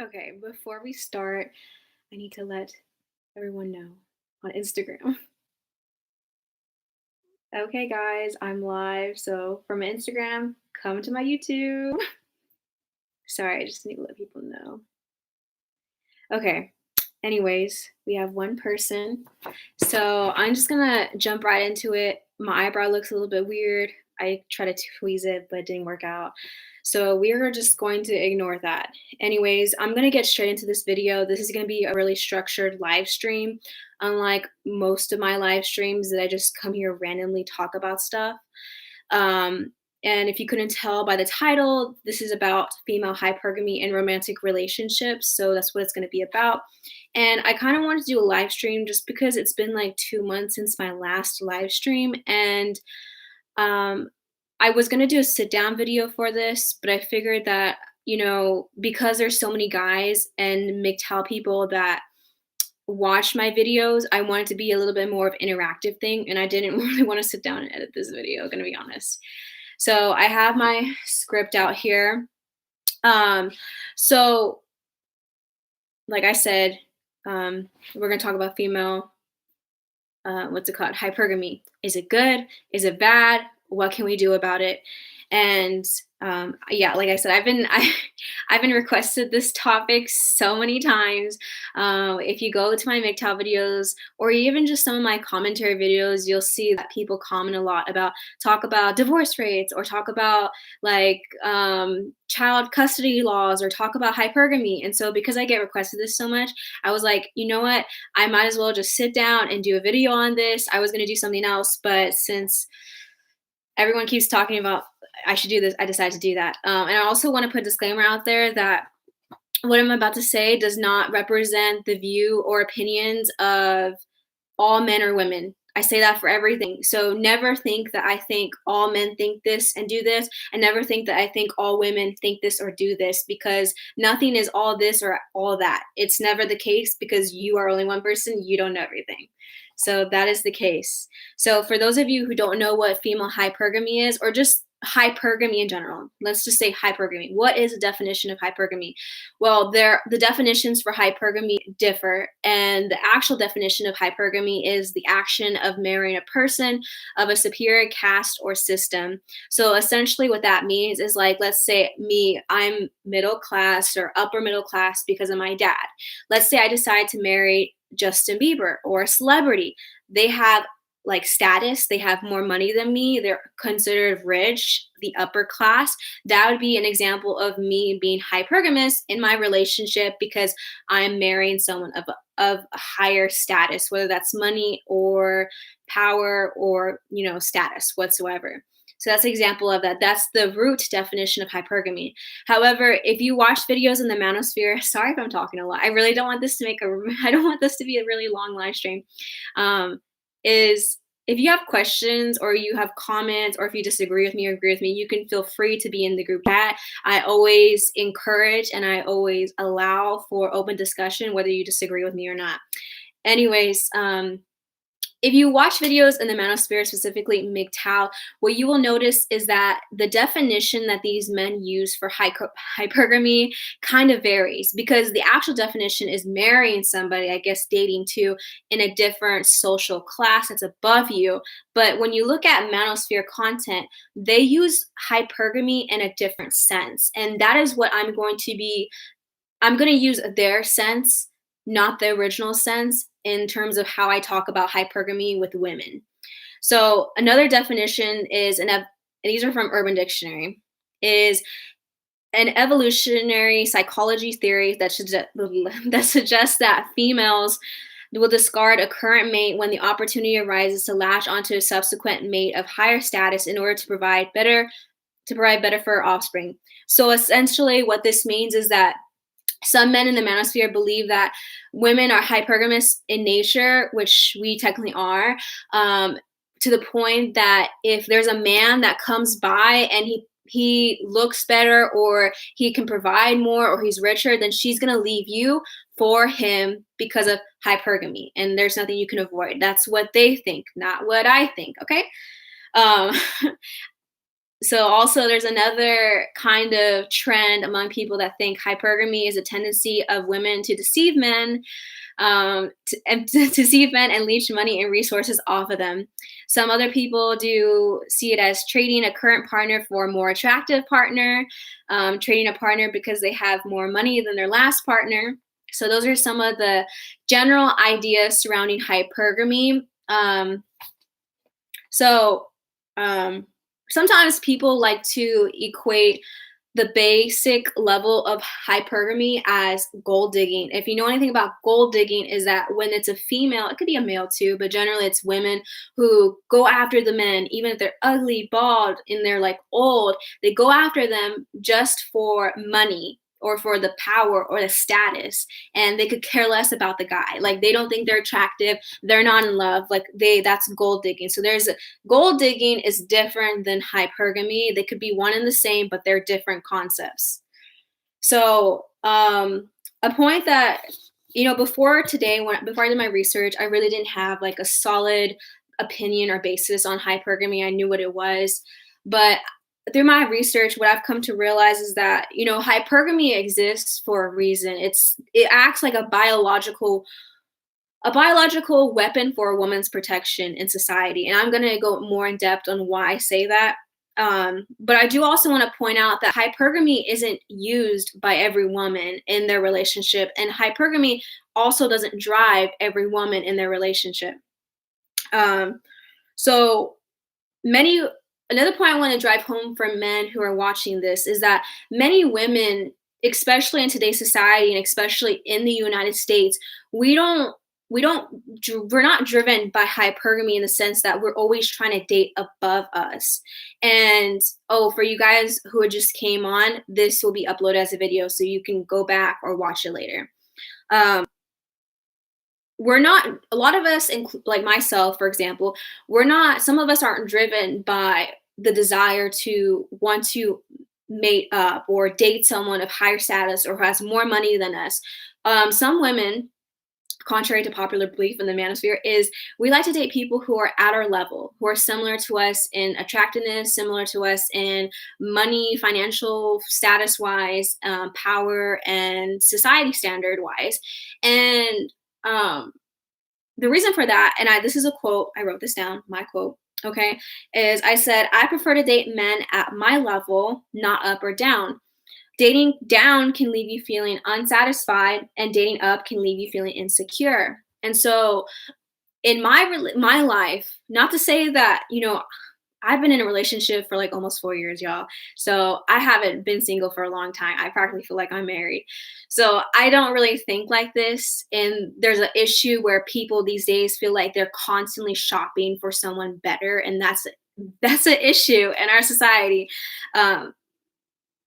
Okay, before we start, I need to let everyone know on Instagram. Okay, guys, I'm live. So from Instagram, come to my YouTube. Sorry, I just need to let people know. Okay, anyways, we have one person. So I'm just gonna jump right into it. My eyebrow looks a little bit weird. I tried to tweeze it, but it didn't work out. So we are just going to ignore that. Anyways, I'm gonna get straight into this video. This is gonna be a really structured live stream, unlike most of my live streams that I just come here randomly talk about stuff. Um, and if you couldn't tell by the title, this is about female hypergamy and romantic relationships. So that's what it's going to be about. And I kind of wanted to do a live stream just because it's been like 2 months since my last live stream. And um, I was going to do a sit down video for this, but I figured that, because there's so many guys and mgtow people that watch my videos, I want it to be a little bit more of an interactive thing. And I didn't really want to sit down and edit this video, going to be honest. So I have my script out here. Um, so like I said, we're gonna talk about female, what's it called? Hypergamy. Is it good? Is it bad? What can we do about it? And yeah, like I said, I've been requested this topic so many times. If you go to my mgtow videos or even just some of my commentary videos, you'll see that people comment a lot about talk about divorce rates or talk about like child custody laws or talk about hypergamy. And so because I get requested this so much, I was like, you know what? I might as well just sit down and do a video on this. I was gonna do something else, but since everyone keeps talking about I should do this, I decided to do that. And I also want to put a disclaimer out there that what I'm about to say does not represent the view or opinions of all men or women. I say that for everything. So never think that I think all men think this and do this, and never think that I think all women think this or do this, because nothing is all this or all that. It's never the case because you are only one person, you don't know everything. So that is the case. So for those of you who don't know what female hypergamy is, or just hypergamy in general, let's just say hypergamy. What is the definition of hypergamy? Well, the definitions for hypergamy differ, and the actual definition of hypergamy is the action of marrying a person of a superior caste or system. So essentially what that means is, like, let's say me, I'm middle class or upper middle class because of my dad. Let's say I decide to marry Justin Bieber or a celebrity. They have like status, they have more money than me, they're considered rich, the upper class. That would be an example of me being hypergamous in my relationship because I'm marrying someone of a higher status, whether that's money or power or status whatsoever. So that's an example of that. That's the root definition of hypergamy. However, if you watch videos in the manosphere, sorry if I'm talking a lot. I really don't want this to I don't want this to be a really long live stream. Um, is if you have questions or you have comments or if you disagree with me or agree with me, you can feel free to be in the group chat. I always encourage and I always allow for open discussion, whether you disagree with me or not. Anyways, if you watch videos in the manosphere, specifically mgtow, what you will notice is that the definition that these men use for hypergamy kind of varies, because the actual definition is marrying somebody, I guess dating too, in a different social class that's above you. But when you look at manosphere content, they use hypergamy in a different sense. And that is what I'm going to use their sense, not the original sense, in terms of how I talk about hypergamy with women. So another definition is these are from Urban Dictionary, is an evolutionary psychology theory that suggests that females will discard a current mate when the opportunity arises to latch onto a subsequent mate of higher status in order to provide better for her offspring. So essentially what this means is that some men in the manosphere believe that women are hypergamous in nature, which we technically are, to the point that if there's a man that comes by and he looks better or he can provide more or he's richer, then she's going to leave you for him because of hypergamy. And there's nothing you can avoid. That's what they think, not what I think. Okay. Um, So also there's another kind of trend among people that think hypergamy is a tendency of women to deceive men, to deceive men and leech money and resources off of them. Some other people do see it as trading a current partner for a more attractive partner, trading a partner because they have more money than their last partner. So those are some of the general ideas surrounding hypergamy. So um, Sometimes people like to equate the basic level of hypergamy as gold digging. If you know anything about gold digging, is that when it's a female, it could be a male too, but generally it's women who go after the men, even if they're ugly, bald, and they're like old, they go after them just for money or for the power or the status, and they could care less about the guy. Like they don't think they're attractive, they're not in love, like that's gold digging. So there's gold digging is different than hypergamy. They could be one and the same, but they're different concepts. So, a point that, before today, before I did my research, I really didn't have like a solid opinion or basis on hypergamy. I knew what it was, but through my research, what I've come to realize is that, hypergamy exists for a reason. It acts like a biological weapon for a woman's protection in society. And I'm going to go more in depth on why I say that. But I do also want to point out that hypergamy isn't used by every woman in their relationship, and hypergamy also doesn't drive every woman in their relationship. Um, so many Another point I want to drive home for men who are watching this is that many women, especially in today's society and especially in the United States, we don't we're not driven by hypergamy in the sense that we're always trying to date above us. And oh, for you guys who just came on, this will be uploaded as a video so you can go back or watch it later. Um, we're not A lot of us, like myself for example, some of us aren't driven by the desire to want to mate up or date someone of higher status or who has more money than us. Some women, contrary to popular belief in the manosphere, is we like to date people who are at our level, who are similar to us in attractiveness, similar to us in money, financial status wise, power, and society standard wise. And the reason for that, and this is a quote, I wrote this down, my quote, okay, is I said, I prefer to date men at my level, not up or down. Dating down can leave you feeling unsatisfied, and dating up can leave you feeling insecure. And so, in my life, not to say that I've been in a relationship for like almost 4 years, y'all. So I haven't been single for a long time. I practically feel like I'm married. So I don't really think like this. And there's an issue where people these days feel like they're constantly shopping for someone better, and that's an issue in our society. Um,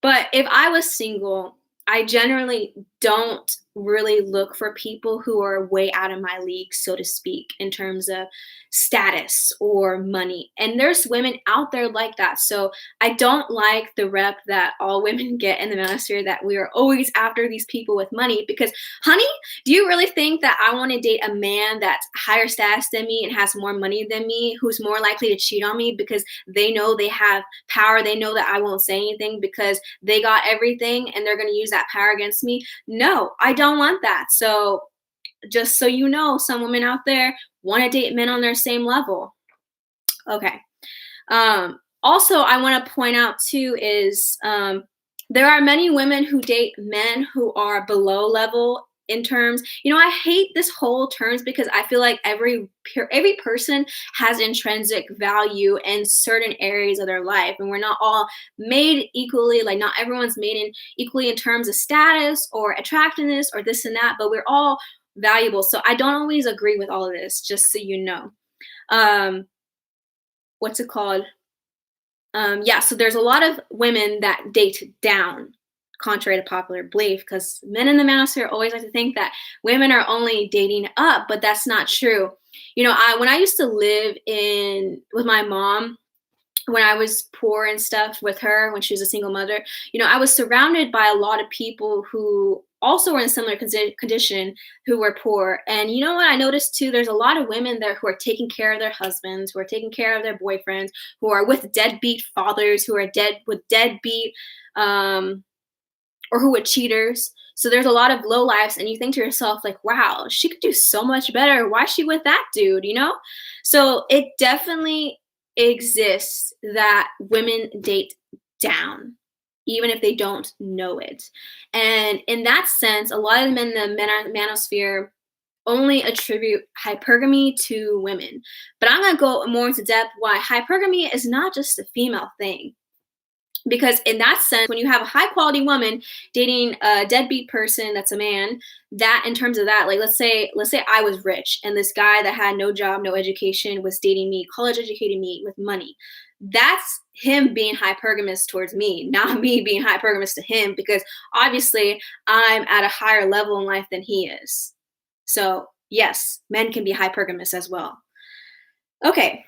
but if I was single, I generally don't really look for people who are way out of my league, so to speak, in terms of status or money. And there's women out there like that. So I don't like the rep that all women get in the manosphere that we are always after these people with money. Because, honey, do you really think that I want to date a man that's higher status than me and has more money than me, who's more likely to cheat on me because they know they have power? They know that I won't say anything because they got everything and they're going to use that power against me? No, I don't want that. So just so you know, some women out there want to date men on their same level. Okay. Also, I want to point out too is there are many women who date men who are below level in terms. I hate this whole terms because I feel like every person has intrinsic value in certain areas of their life, and we're not all made equally. Like not everyone's made in equally in terms of status or attractiveness or this and that, but we're all valuable. So I don't always agree with all of this, just so you know. What's it called? Yeah, so there's a lot of women that date down, contrary to popular belief, because men in the manosphere always like to think that women are only dating up, but that's not true. When I used to live with my mom, when I was poor and stuff with her, when she was a single mother, I was surrounded by a lot of people who also were in a similar condition who were poor. And you know what I noticed too? There's a lot of women there who are taking care of their husbands, who are taking care of their boyfriends, who are with deadbeat fathers, who are deadbeat, or who were cheaters. So there's a lot of low lives, and you think to yourself, like, wow, she could do so much better. Why is she with that dude? You know? So it definitely exists that women date down, even if they don't know it. And in that sense, a lot of the men in the manosphere only attribute hypergamy to women. But I'm going to go more into depth why hypergamy is not just a female thing. Because in that sense, when you have a high quality woman dating a deadbeat person that's a man, that in terms of that, like let's say I was rich and this guy that had no job, no education was dating me, college educated me with money. That's him being hypergamous towards me, not me being hypergamous to him, because obviously I'm at a higher level in life than he is. So yes, men can be hypergamous as well. Okay.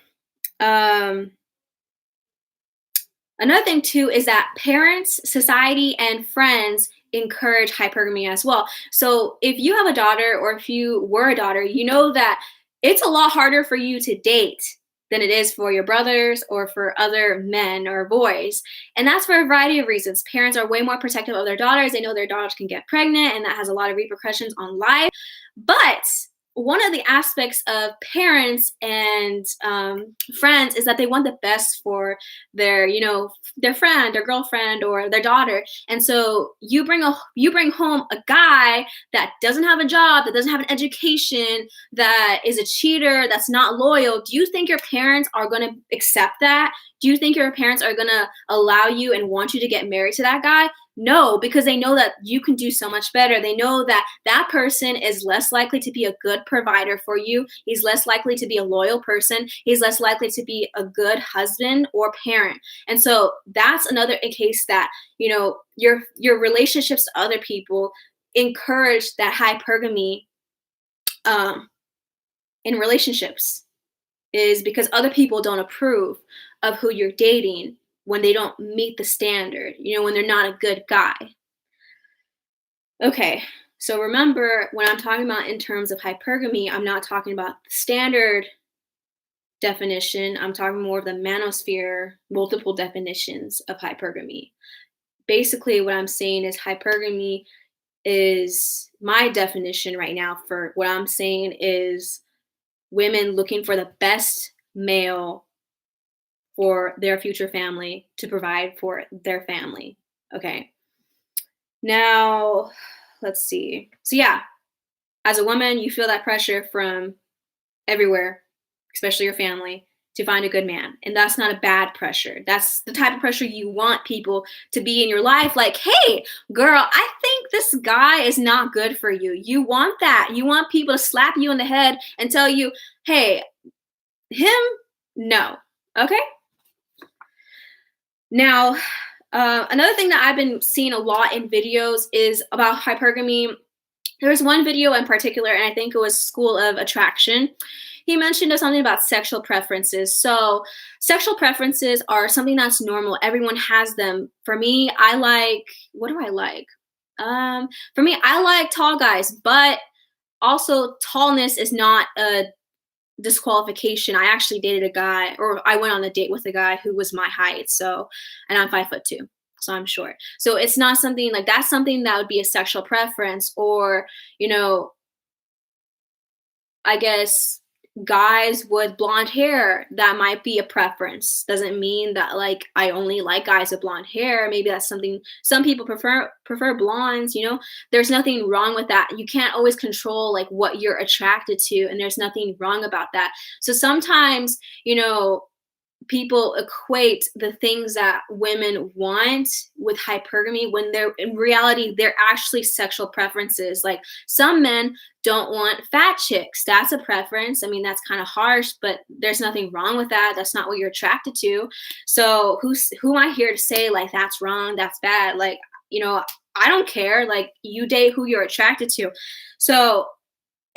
Another thing too is that parents, society, and friends encourage hypergamy as well. So if you have a daughter, or if you were a daughter, you know that it's a lot harder for you to date than it is for your brothers or for other men or boys. And that's for a variety of reasons. Parents are way more protective of their daughters. They know their daughters can get pregnant, and that has a lot of repercussions on life. But one of the aspects of parents and friends is that they want the best for their, their friend, their girlfriend, or their daughter. And so you bring home a guy that doesn't have a job, that doesn't have an education, that is a cheater, that's not loyal. Do you think your parents are going to accept that? Do you think your parents are going to allow you and want you to get married to that guy? No, because they know that you can do so much better. They know that that person is less likely to be a good provider for you. He's less likely to be a loyal person. He's less likely to be a good husband or parent. And so that's another case that, your relationships to other people encourage that hypergamy in relationships, is because other people don't approve of who you're dating when they don't meet the standard, when they're not a good guy. Okay, so remember, when I'm talking about in terms of hypergamy, I'm not talking about the standard definition. I'm talking more of the manosphere, multiple definitions of hypergamy. Basically, what I'm saying is hypergamy is my definition right now for what I'm saying is women looking for the best male for their future family to provide for their family. Okay. Now, let's see. So yeah, as a woman, you feel that pressure from everywhere, especially your family, to find a good man. And that's not a bad pressure. That's the type of pressure you want people to be in your life. Like, hey, girl, I think this guy is not good for you. You want that. You want people to slap you in the head and tell you, hey, him, no. Okay? Now, another thing that I've been seeing a lot in videos is about hypergamy. There was one video in particular, and I think it was School of Attraction. He mentioned something about sexual preferences. So sexual preferences are something that's normal. Everyone has them. For me, what do I like? For me, I like tall guys, but also tallness is not a disqualification. I actually dated a guy, or I went on a date with a guy who was my height. So, and I'm 5'2", so I'm short. So it's not something like that's something that would be a sexual preference, or, I guess guys with blonde hair, that might be a preference. Doesn't mean that like I only like guys with blonde hair. Maybe that's something some people prefer blondes. There's nothing wrong with that. You can't always control like what you're attracted to, and there's nothing wrong about that. So sometimes people equate the things that women want with hypergamy when they're in reality they're actually sexual preferences. Like some men don't want fat chicks. That's a preference. I mean, that's kind of harsh, but there's nothing wrong with that. That's not what you're attracted to. So who am I here to say like that's wrong, that's bad? Like, I don't care. Like you date who you're attracted to. So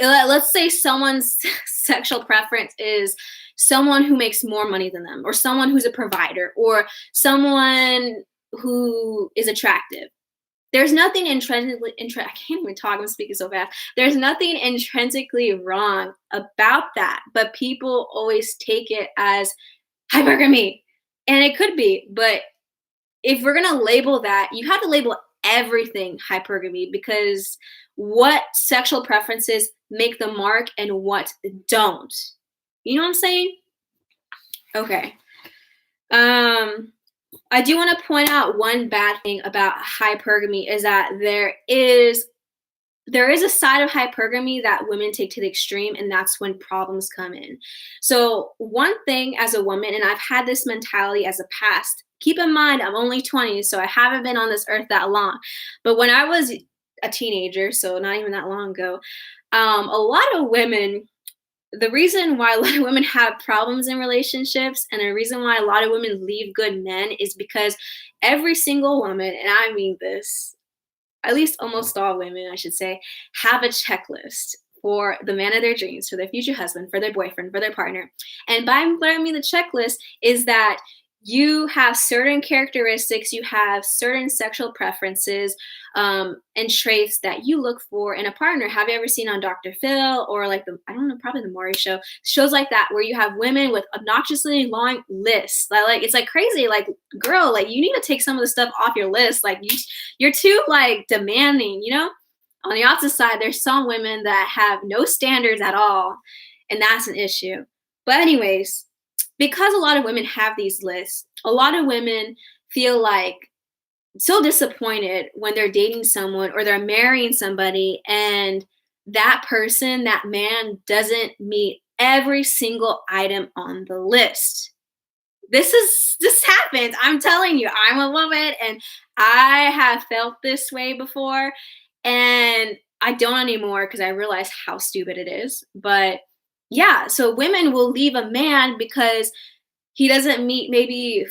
let's say someone's sexual preference is someone who makes more money than them, or someone who's a provider, or someone who is attractive. there's nothing intrinsically I can't even talk, I'm speaking so fast. There's nothing intrinsically wrong about that, but people always take it as hypergamy. And it could be, but if we're gonna label that, you have to label everything hypergamy because what sexual preferences make the mark and what don't. You know what I'm saying? Okay. I do want to point out one bad thing about hypergamy is that there is a side of hypergamy that women take to the extreme, and that's when problems come in. So one thing as a woman, and I've had this mentality as a past, keep in mind I'm only 20, so I haven't been on this earth that long, but when I was a teenager, so not even that long ago, a lot of women, the reason why a lot of women have problems in relationships and the reason why a lot of women leave good men is because every single woman, and I mean this, at least almost all women, I should say, have a checklist for the man of their dreams, for their future husband, for their boyfriend, for their partner. And by what I mean the checklist is that you have certain characteristics, you have certain sexual preferences, and traits that you look for in a partner. Have you ever seen on Dr. Phil or like I don't know, probably the Maury Show, shows like that where you have women with obnoxiously long lists? Like it's like crazy. Like, girl, like you need to take some of the stuff off your list. Like you're too like demanding, you know? On the opposite side, there's some women that have no standards at all, and that's an issue. But anyways, because a lot of women have these lists, a lot of women feel like so disappointed when they're dating someone or they're marrying somebody and that person, that man doesn't meet every single item on the list. This happens. I'm telling you, I'm a woman and I have felt this way before and I don't anymore because I realize how stupid it is. But yeah, so women will leave a man because he doesn't meet maybe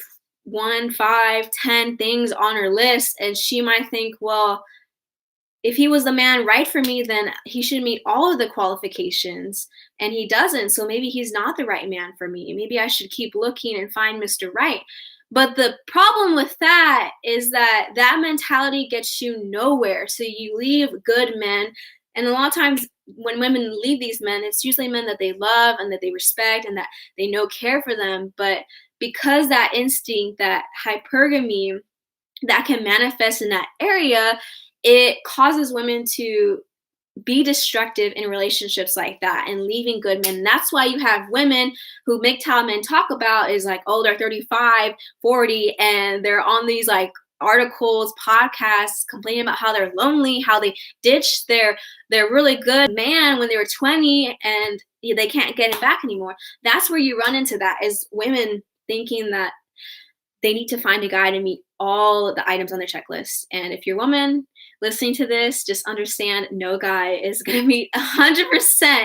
one, five, 10 things on her list. And she might think, well, if he was the man right for me, then he should meet all of the qualifications. And he doesn't. So maybe he's not the right man for me. Maybe I should keep looking and find Mr. Right. But the problem with that is that that mentality gets you nowhere. So you leave good men. And a lot of times when women leave these men, it's usually men that they love and that they respect and that they know care for them. But because that instinct, that hypergamy, that can manifest in that area, it causes women to be destructive in relationships like that and leaving good men. And that's why you have women who mgtow men talk about is like, oh, they're 35, 40, and they're on these like articles, podcasts, complaining about how they're lonely, how they ditched their really good man when they were 20 and they can't get him back anymore. That's where you run into that, is women thinking that they need to find a guy to meet all the items on their checklist. And if you're a woman listening to this, just understand no guy is going to meet 100%.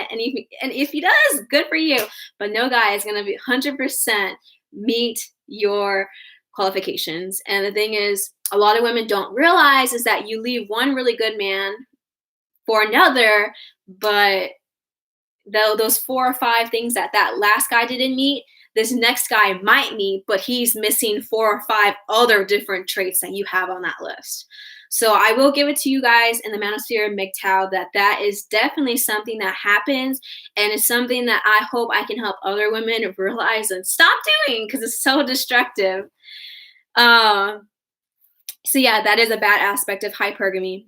And if he does, good for you. But no guy is going to be 100% meet your qualifications. And the thing is, a lot of women don't realize is that you leave one really good man for another, but those 4 or 5 things that last guy didn't meet, this next guy might meet, but he's missing 4 or 5 other different traits that you have on that list. So I will give it to you guys in the manosphere mgtow that is definitely something that happens, and it's something that I hope I can help other women realize and stop doing because it's so destructive. So yeah, that is a bad aspect of hypergamy.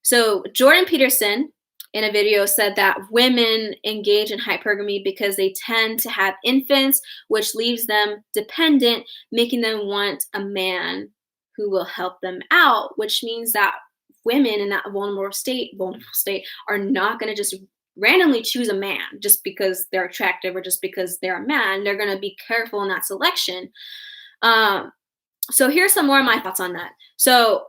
So Jordan Peterson in a video said that women engage in hypergamy because they tend to have infants, which leaves them dependent, making them want a man who will help them out, which means that women in that vulnerable state are not going to just randomly choose a man just because they're attractive or just because they're a man. They're going to be careful in that selection. So here's some more of my thoughts on that. So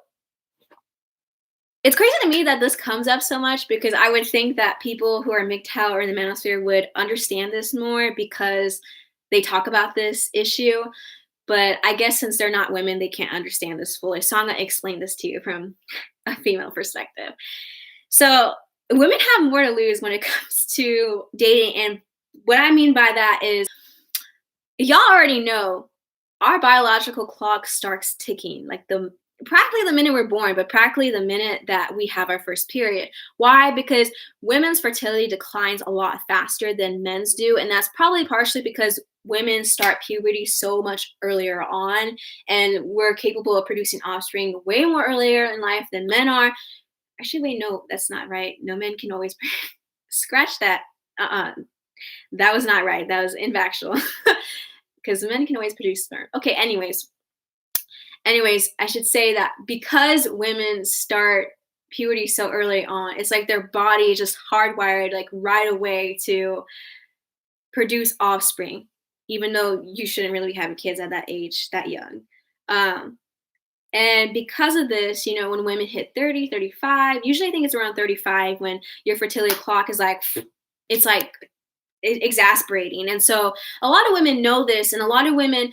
it's crazy to me that this comes up so much because I would think that people who are mgtow or in the manosphere would understand this more because they talk about this issue. But I guess since they're not women, they can't understand this fully. So I'm going to explain this to you from a female perspective. So women have more to lose when it comes to dating. And what I mean by that is, y'all already know our biological clock starts ticking. Like the practically the minute we're born, but practically the minute that we have our first period. Why? Because women's fertility declines a lot faster than men's do. And that's probably partially because women start puberty so much earlier on, and we're capable of producing offspring way more earlier in life than men are. Actually, wait, no, that's not right. No, men can always scratch that. Uh-uh. That was not right. That was infactual. Because men can always produce sperm. Okay, anyways, I should say that because women start puberty so early on, it's like their body is just hardwired like right away to produce offspring, even though you shouldn't really be having kids at that age, that young. Um, and because of this, when women hit 30, 35, usually I think it's around 35 when your fertility clock is like, it's like exasperating. And so a lot of women know this, and a lot of women,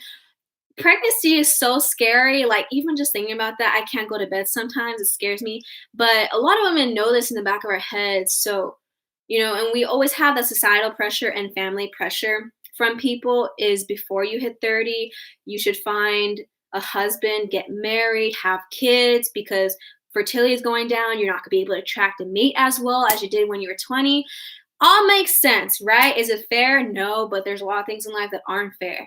pregnancy is so scary. Like, even just thinking about that, I can't go to bed sometimes. It scares me. But a lot of women know this in the back of our heads. So, and we always have that societal pressure and family pressure from people is before you hit 30, you should find a husband, get married, have kids, because fertility is going down. You're not going to be able to attract a mate as well as you did when you were 20. All makes sense, right? Is it fair? No, but there's a lot of things in life that aren't fair.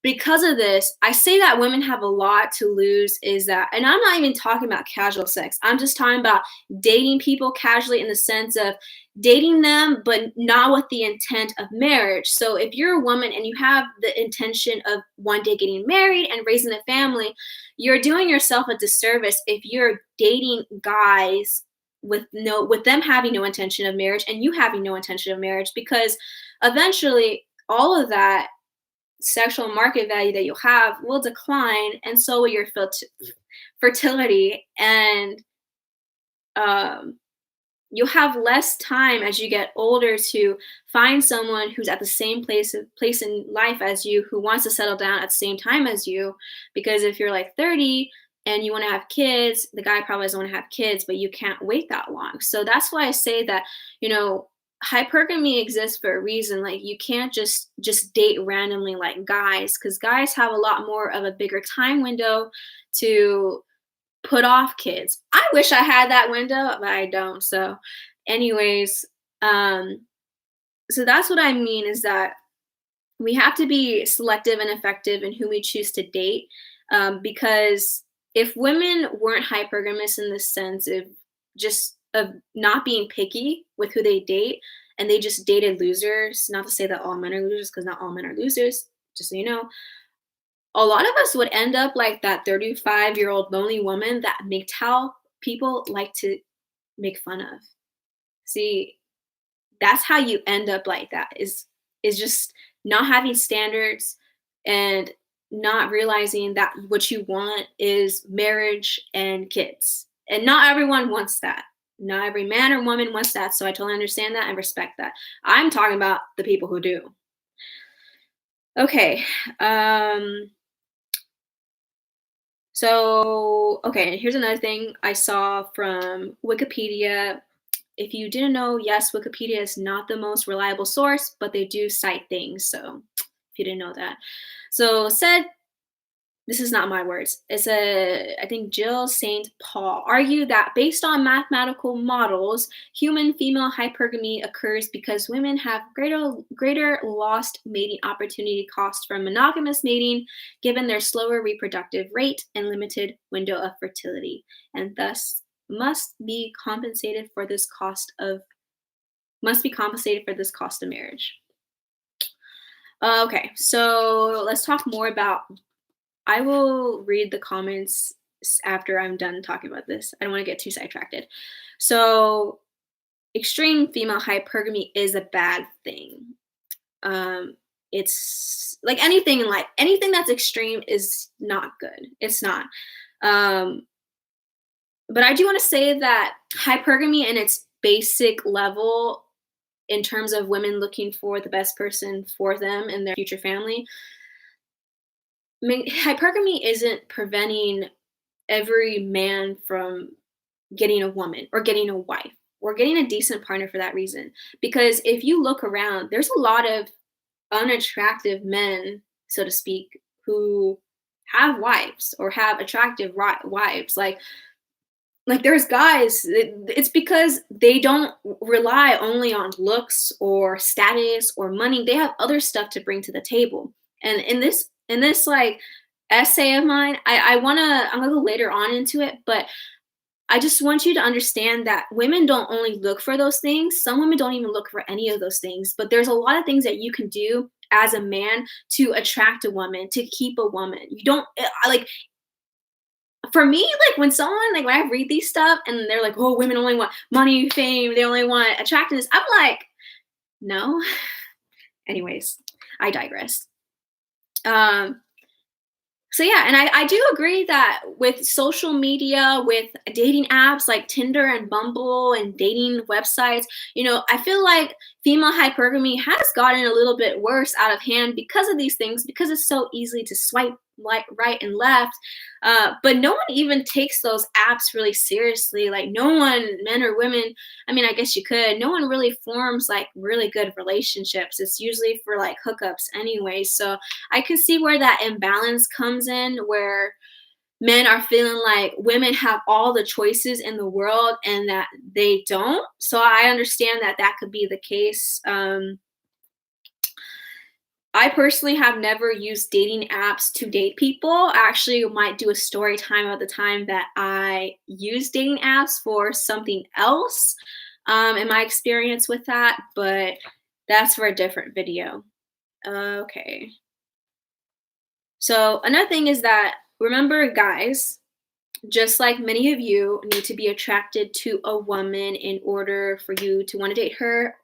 Because of this, I say that women have a lot to lose, is that, and I'm not even talking about casual sex. I'm just talking about dating people casually in the sense of dating them, but not with the intent of marriage. So if you're a woman and you have the intention of one day getting married and raising a family, you're doing yourself a disservice if you're dating guys with them having no intention of marriage and you having no intention of marriage, because eventually all of that sexual market value that you have will decline, and so will your fertility, and um, you'll have less time as you get older to find someone who's at the same place in life as you, who wants to settle down at the same time as you. Because if you're like 30 and you want to have kids, the guy probably doesn't want to have kids, but you can't wait that long. So that's why I say that, hypergamy exists for a reason. Like, you can't just date randomly like guys, because guys have a lot more of a bigger time window to put off kids. I wish I had that window, but I don't. So anyways, so that's what I mean, is that we have to be selective and effective in who we choose to date, because if women weren't hypergamous in the sense of not being picky with who they date, and they just dated losers, not to say that all men are losers, because not all men are losers, just so you know, a lot of us would end up like that 35-year-old lonely woman that mgtow people like to make fun of. See, that's how you end up like that, is just not having standards and not realizing that what you want is marriage and kids. And not everyone wants that. Not every man or woman wants that. So I totally understand that and respect that. I'm talking about the people who do. Okay. Okay, here's another thing I saw from Wikipedia. If you didn't know, yes, Wikipedia is not the most reliable source, but they do cite things. So if you didn't know that. So said, this is not my words. I think Jill St. Paul argued that based on mathematical models, human female hypergamy occurs because women have greater lost mating opportunity cost from monogamous mating, given their slower reproductive rate and limited window of fertility, and thus must be compensated for this cost of marriage. Okay, so let's talk more about. I will read the comments after I'm done talking about this. I don't want to get too sidetracked. So, extreme female hypergamy is a bad thing. It's like anything in life. Anything that's extreme is not good. It's not. But I do want to say that hypergamy in its basic level, in terms of women looking for the best person for them and their future family, hypergamy isn't preventing every man from getting a woman or getting a wife or getting a decent partner for that reason. Because if you look around, there's a lot of unattractive men, so to speak, who have wives or have attractive wives. Like there's guys, it's because they don't rely only on looks or status or money. They have other stuff to bring to the table. And in this like essay of mine, I'm gonna go later on into it, but I just want you to understand that women don't only look for those things. Some women don't even look for any of those things, but there's a lot of things that you can do as a man to attract a woman, to keep a woman. You don't like for me, like when someone like when I read these stuff and they're like, "Oh, women only want money, fame, they only want attractiveness." I'm like, "No." Anyways, I digress. Um So yeah, and I do agree that with social media, with dating apps like Tinder and Bumble and dating websites, I feel like female hypergamy has gotten a little bit worse out of hand because of these things, because it's so easy to swipe right and left. But no one even takes those apps really seriously. Like no one, men or women, I mean, I guess you could, no one really forms like really good relationships. It's usually for like hookups anyway. So I can see where that imbalance comes in, where men are feeling like women have all the choices in the world and that they don't. So I understand that that could be the case. I personally have never used dating apps to date people. I actually might do a story time about the time that I used dating apps for something else, in my experience with that, but that's for a different video. Okay. So another thing is that remember, guys, just like many of you need to be attracted to a woman in order for you to want to date her,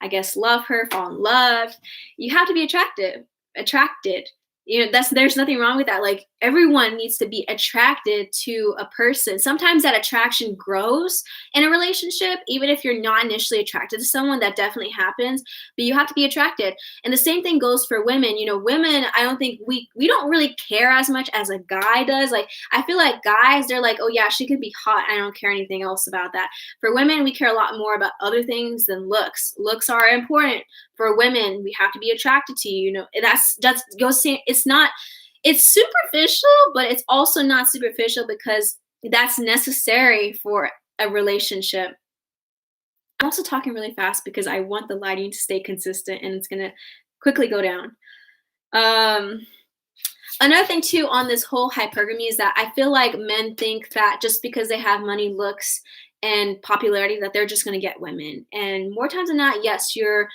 I guess love her, fall in love, you have to be attracted. That's there's nothing wrong with that. Like everyone needs to be attracted to a person. Sometimes that attraction grows in a relationship, even if you're not initially attracted to someone, that definitely happens, but you have to be attracted. And the same thing goes for women. Women, I don't think we don't really care as much as a guy does. Like I feel like guys, they're like, oh yeah, she could be hot. I don't care anything else about that. For women, we care a lot more about other things than looks. Looks are important. For women, we have to be attracted to you. That's goes saying it's superficial, but it's also not superficial because that's necessary for a relationship. I'm also talking really fast because I want the lighting to stay consistent and it's gonna quickly go down. Um, Another thing too on this whole hypergamy is that I feel like men think that just because they have money, looks, and popularity that they're just going to get women. And more times than not, yes, you're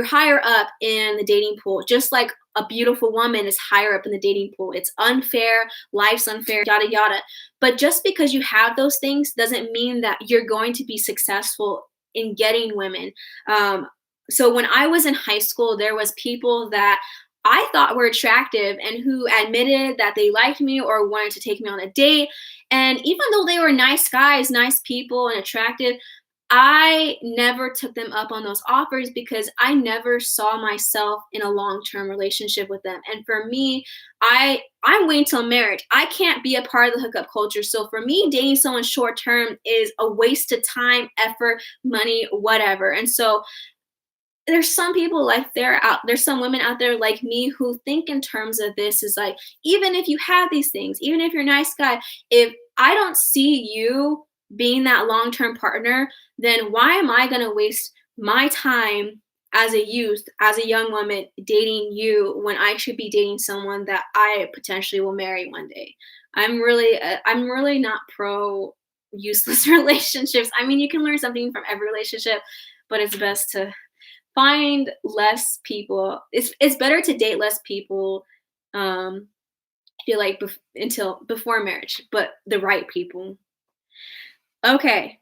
higher up in the dating pool. Just like a beautiful woman is higher up in the dating pool. It's unfair, life's unfair, yada yada. But just because you have those things doesn't mean that you're going to be successful in getting women. So when I was in high school, there was people that I thought were attractive and who admitted that they liked me or wanted to take me on a date. And even though they were nice guys, nice people, and attractive, I never took them up on those offers because I never saw myself in a long-term relationship with them. And for me, I'm waiting till marriage. I can't be a part of the hookup culture. So for me, dating someone short term is a waste of time, effort, money, whatever. And so there's some people like there's some women out there like me who think in terms of this is like, even if you have these things, even if you're a nice guy, if I don't see you being that long-term partner, then why am I going to waste my time as a youth, as a young woman dating you when I should be dating someone that I potentially will marry one day? I'm really not pro useless relationships. I mean, you can learn something from every relationship, but it's best to find less people. It's better to date less people. I feel like until before marriage, but the right people. Okay,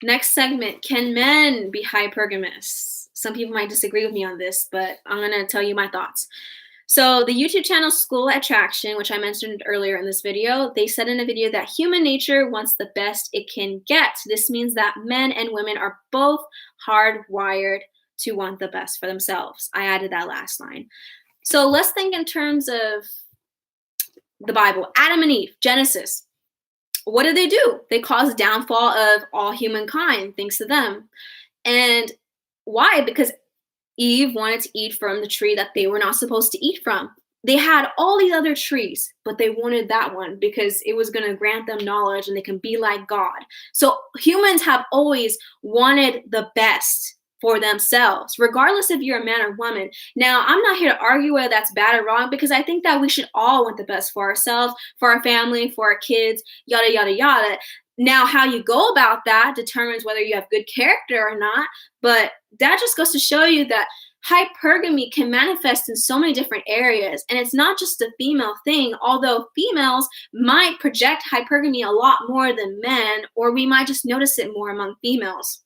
next segment. Can men be hypergamous? Some people might disagree with me on this, but I'm gonna tell you my thoughts. So the YouTube channel School Attraction, which I mentioned earlier in this video, they said in a video that human nature wants the best it can get. This means that men and women are both hardwired to want the best for themselves. I added that last line. So let's think in terms of the Bible. Adam and Eve, Genesis. What did they do? They caused the downfall of all humankind, thanks to them. And why? Because Eve wanted to eat from the tree that they were not supposed to eat from. they had all these other trees, but they wanted that one because it was going to grant them knowledge and they can be like God. So humans have always wanted the best for themselves, regardless if you're a man or woman. Now, I'm not here to argue whether that's bad or wrong, because I think that we should all want the best for ourselves, for our family, for our kids, yada, yada, yada. Now, how you go about that determines whether you have good character or not. But that just goes to show you that hypergamy can manifest in so many different areas. And it's not just a female thing, although females might project hypergamy a lot more than men, or we might just notice it more among females.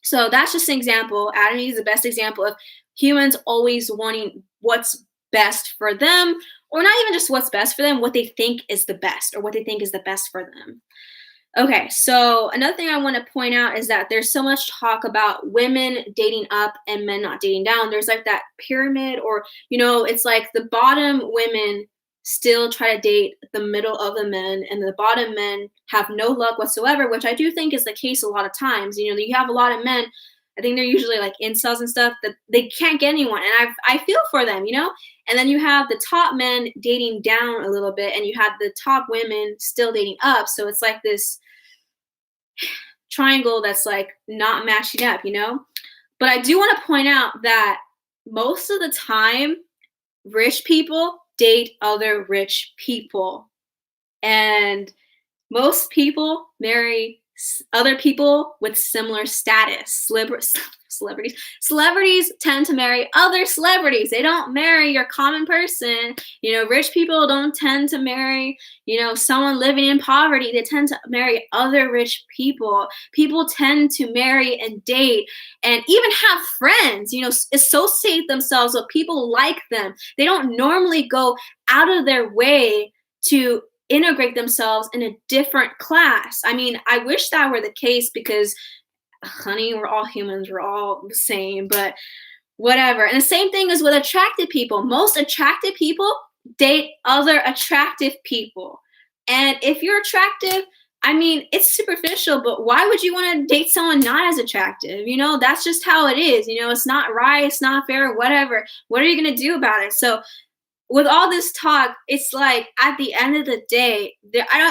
So that's just an example. Adam is the best example of humans always wanting what's best for them, or not even just what's best for them, what they think is the best, or what they think is the best for them. Okay, so another thing I want to point out is that there's so much talk about women dating up and men not dating down. There's like that pyramid, or, it's like the bottom women still try to date the middle of the men, and the bottom men have no luck whatsoever, which I do think is the case a lot of times. You have a lot of men, I think they're usually like incels and stuff, that they can't get anyone. And I feel for them, And then you have the top men dating down a little bit, and you have the top women still dating up. So it's like this triangle that's like not matching up, But I do want to point out that most of the time, rich people date other rich people. And most people marry other people with similar status. Celebrities tend to marry other celebrities. They don't marry your common person. Rich people don't tend to marry, someone living in poverty. They tend to marry other rich people. People tend to marry and date and even have friends, associate themselves with people like them. They don't normally go out of their way to integrate themselves in a different class. I mean, I wish that were the case, because honey, we're all humans, we're all the same, but whatever. And the same thing is with attractive people. Most attractive people date other attractive people. And if you're attractive, I mean, it's superficial, but why would you want to date someone not as attractive? That's just how it is. It's not right, it's not fair, whatever. What are you going to do about it? So with all this talk, it's like at the end of the day,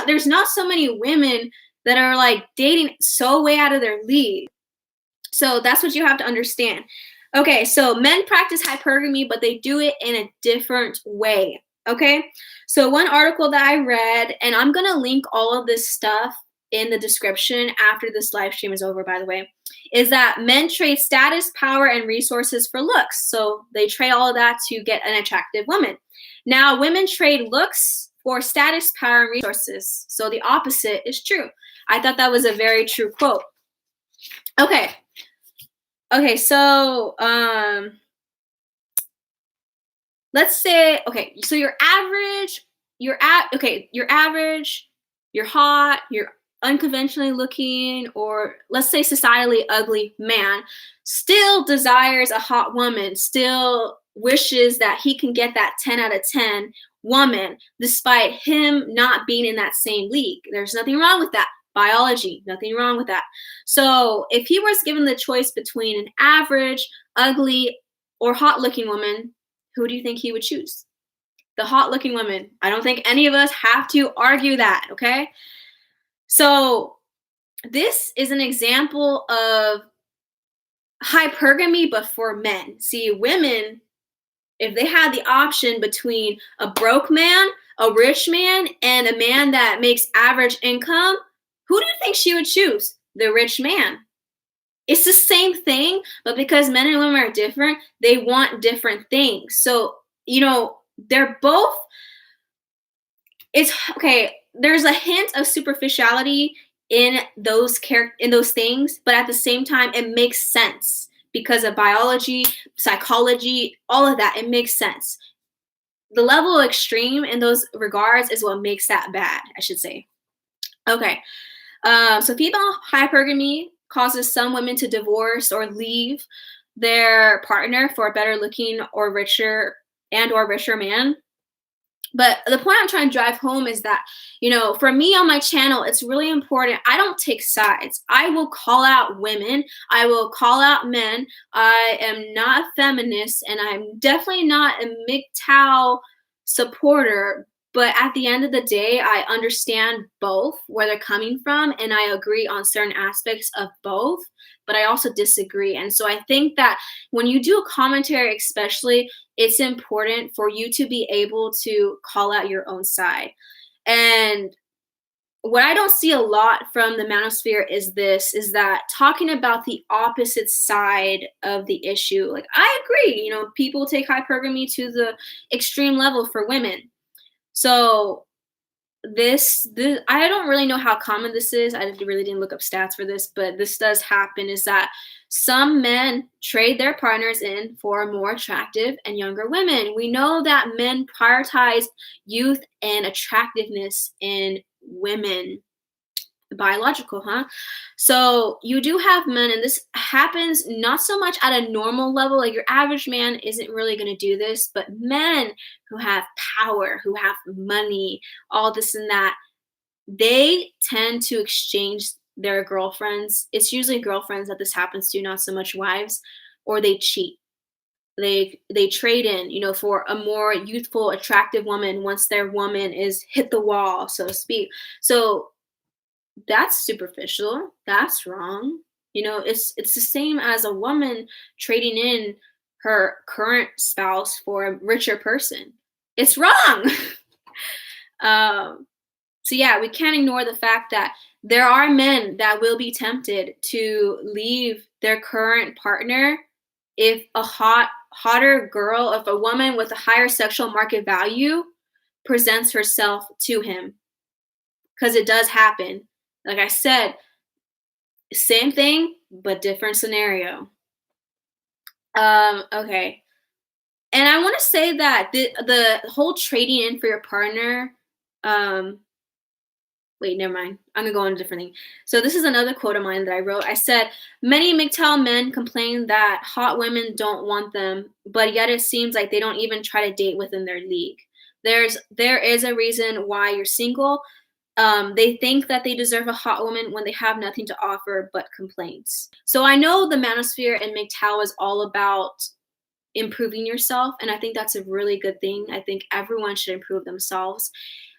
there's not so many women that are like dating so way out of their league. So that's what you have to understand. Okay, so men practice hypergamy, but they do it in a different way. Okay, so one article that I read, and I'm gonna link all of this stuff in the description after this live stream is over, by the way, is that men trade status, power, and resources for looks. So they trade all of that to get an attractive woman. Now, women trade looks for status, power, and resources. So the opposite is true. I thought that was a very true quote. Okay, so let's say, okay, so you're average, you're hot, you're unconventionally looking, or let's say societally ugly man still desires a hot woman, still wishes that he can get that 10 out of 10 woman, despite him not being in that same league. There's nothing wrong with that. Biology, nothing wrong with that. So if he was given the choice between an average, ugly, or hot-looking woman, who do you think he would choose? The hot-looking woman. I don't think any of us have to argue that, okay? So this is an example of hypergamy, but for men. See, women, if they had the option between a broke man, a rich man, and a man that makes average income, who do you think she would choose? The rich man. It's the same thing, but because men and women are different, they want different things. So, they're both, it's okay. There's a hint of superficiality in those things, but at the same time, it makes sense because of biology, psychology, all of that. It makes sense. The level of extreme in those regards is what makes that bad, I should say. Okay. So female hypergamy causes some women to divorce or leave their partner for a better looking or richer man. But the point I'm trying to drive home is that, for me on my channel, it's really important. I don't take sides. I will call out women. I will call out men. I am not a feminist, and I'm definitely not a mgtow supporter. But at the end of the day, I understand both where they're coming from, and I agree on certain aspects of both. But I also disagree. And so I think that when you do a commentary, especially, it's important for you to be able to call out your own side. And what I don't see a lot from the manosphere is that talking about the opposite side of the issue. Like, I agree, people take hypergamy to the extreme level for women. So this I don't really know how common this is. I really didn't look up stats for this, but this does happen, is that some men trade their partners in for more attractive and younger women. We know that men prioritize youth and attractiveness in women. Biological, huh? So you do have men, and this happens not so much at a normal level. Like, your average man isn't really going to do this, but men who have power, who have money, all this and that, they tend to exchange their girlfriends. It's usually girlfriends that this happens to, not so much wives, or they cheat. They trade in, for a more youthful, attractive woman once their woman is hit the wall, so to speak. So that's superficial. That's wrong. It's the same as a woman trading in her current spouse for a richer person. It's wrong. um, so yeah, we can't ignore the fact that there are men that will be tempted to leave their current partner if a hotter girl, if a woman with a higher sexual market value presents herself to him, because it does happen. Like I said, same thing, but different scenario. Okay. And I want to say that the whole trading in for your partner, um, wait, never mind. I'm gonna go on a different thing. So this is another quote of mine that I wrote. I said, many mgtow men complain that hot women don't want them, but yet it seems like they don't even try to date within their league. There is a reason why you're single. They think that they deserve a hot woman when they have nothing to offer but complaints. So I know the manosphere and mgtow is all about improving yourself, and I think that's a really good thing. I think everyone should improve themselves.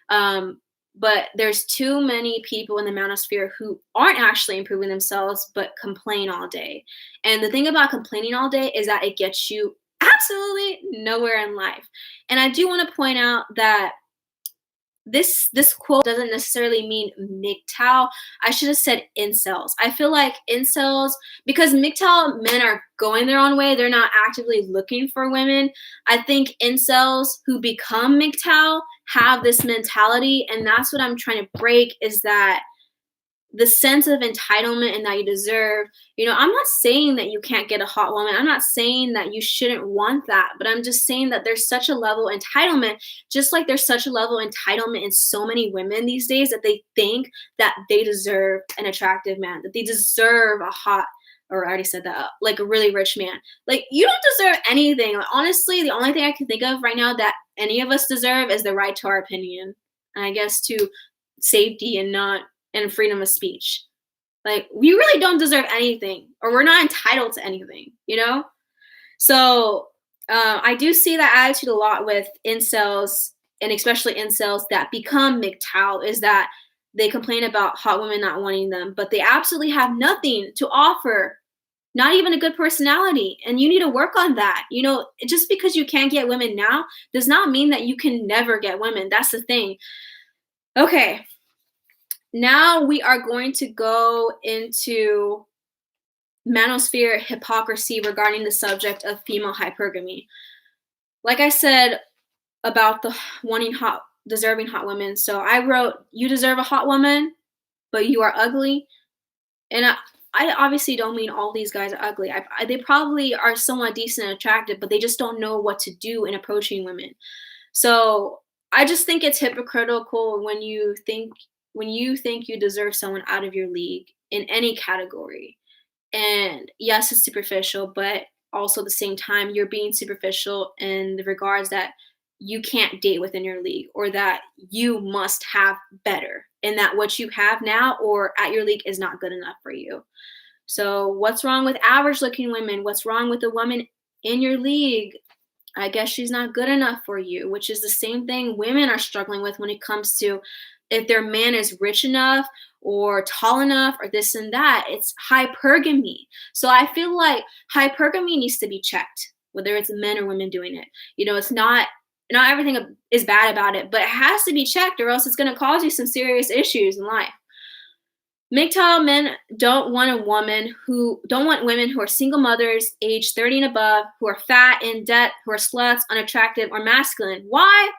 Um, but there's too many people in the manosphere who aren't actually improving themselves but complain all day. And the thing about complaining all day is that it gets you absolutely nowhere in life. And I do want to point out that this quote doesn't necessarily mean mgtow. I should have said incels. I feel like incels, because mgtow men are going their own way, they're not actively looking for women. I think incels who become mgtow have this mentality, and that's what I'm trying to break, is that the sense of entitlement and that you deserve. I'm not saying that you can't get a hot woman. I'm not saying that you shouldn't want that, but I'm just saying that there's such a level of entitlement, just like there's such a level of entitlement in so many women these days, that they think that they deserve an attractive man, that they deserve a hot, or I already said that, like a really rich man. Like, you don't deserve anything. Like, honestly, the only thing I can think of right now that any of us deserve is the right to our opinion, and I guess to safety and freedom of speech. Like, we really don't deserve anything, or we're not entitled to anything. So I do see that attitude a lot with incels, and especially incels that become mgtow, is that they complain about hot women not wanting them, but they absolutely have nothing to offer, not even a good personality. And you need to work on that. Just because you can't get women now does not mean that you can never get women. That's the thing. Okay. Now we are going to go into manosphere hypocrisy regarding the subject of female hypergamy. Like I said about the deserving hot women. So I wrote, you deserve a hot woman, but you are ugly. And I obviously don't mean all these guys are ugly. They probably are somewhat decent and attractive, but they just don't know what to do in approaching women. So I just think it's hypocritical when you think you deserve someone out of your league in any category. And yes, it's superficial, but also at the same time, you're being superficial in the regards that you can't date within your league, or that you must have better, and that what you have now or at your league is not good enough for you. So what's wrong with average looking women? What's wrong with a woman in your league? I guess she's not good enough for you, which is the same thing women are struggling with when it comes to if their man is rich enough or tall enough or this and that. It's hypergamy. So I feel like hypergamy needs to be checked, whether it's men or women doing it. It's not everything is bad about it, but it has to be checked, or else it's going to cause you some serious issues in life. MGTOW men don't want women who are single mothers, age 30 and above, who are fat, in debt, who are sluts, unattractive, or masculine. Why?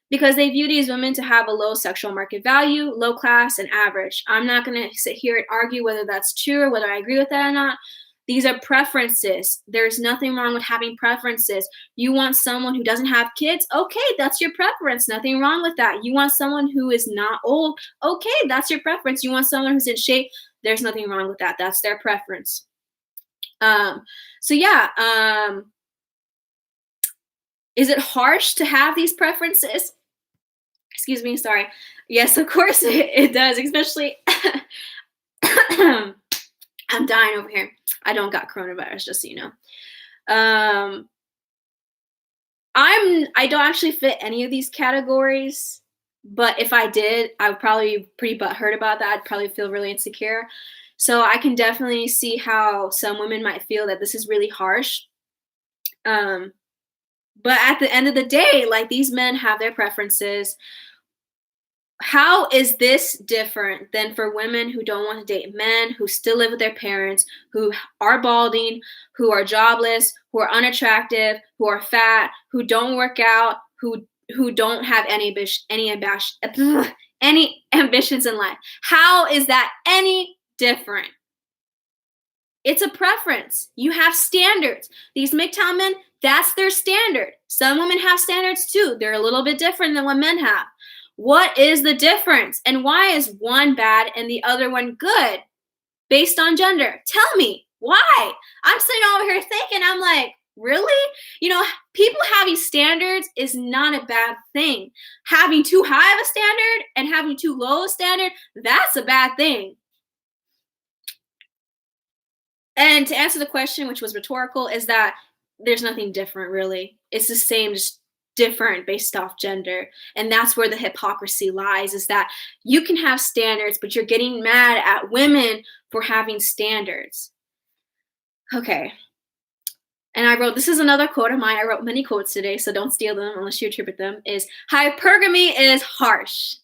Because they view these women to have a low sexual market value, low class, and average. I'm not going to sit here and argue whether that's true or whether I agree with that or not. These are preferences. There's nothing wrong with having preferences. You want someone who doesn't have kids? Okay, that's your preference. Nothing wrong with that. You want someone who is not old? Okay, that's your preference. You want someone who's in shape? There's nothing wrong with that. That's their preference. So yeah, is it harsh to have these preferences? Excuse me, sorry. Yes, of course it does, especially I'm dying over here. I don't got coronavirus, just so you know. I don't actually fit any of these categories, but if I did, I would probably be pretty butthurt about that. I'd probably feel really insecure. So I can definitely see how some women might feel that this is really harsh. But at the end of the day, like, these men have their preferences. How is this different than for women who don't want to date men, who still live with their parents, who are balding, who are jobless, who are unattractive, who are fat, who don't work out, who don't have any ambitions in life? How is that any different? It's a preference. You have standards. These MGTOW men, that's their standard. Some women have standards too. They're a little bit different than what men have. What is the difference? And why is one bad and the other one good based on gender? Tell me why. I'm sitting over here thinking, I'm like, really? People having standards is not a bad thing. Having too high of a standard and having too low a standard, that's a bad thing. And to answer the question, which was rhetorical, is that there's nothing different, really. It's the same, just different based off gender. And that's where the hypocrisy lies, is that you can have standards, but you're getting mad at women for having standards. Okay. And this is another quote of mine. I wrote many quotes today, so don't steal them unless you attribute them, is hypergamy is harsh.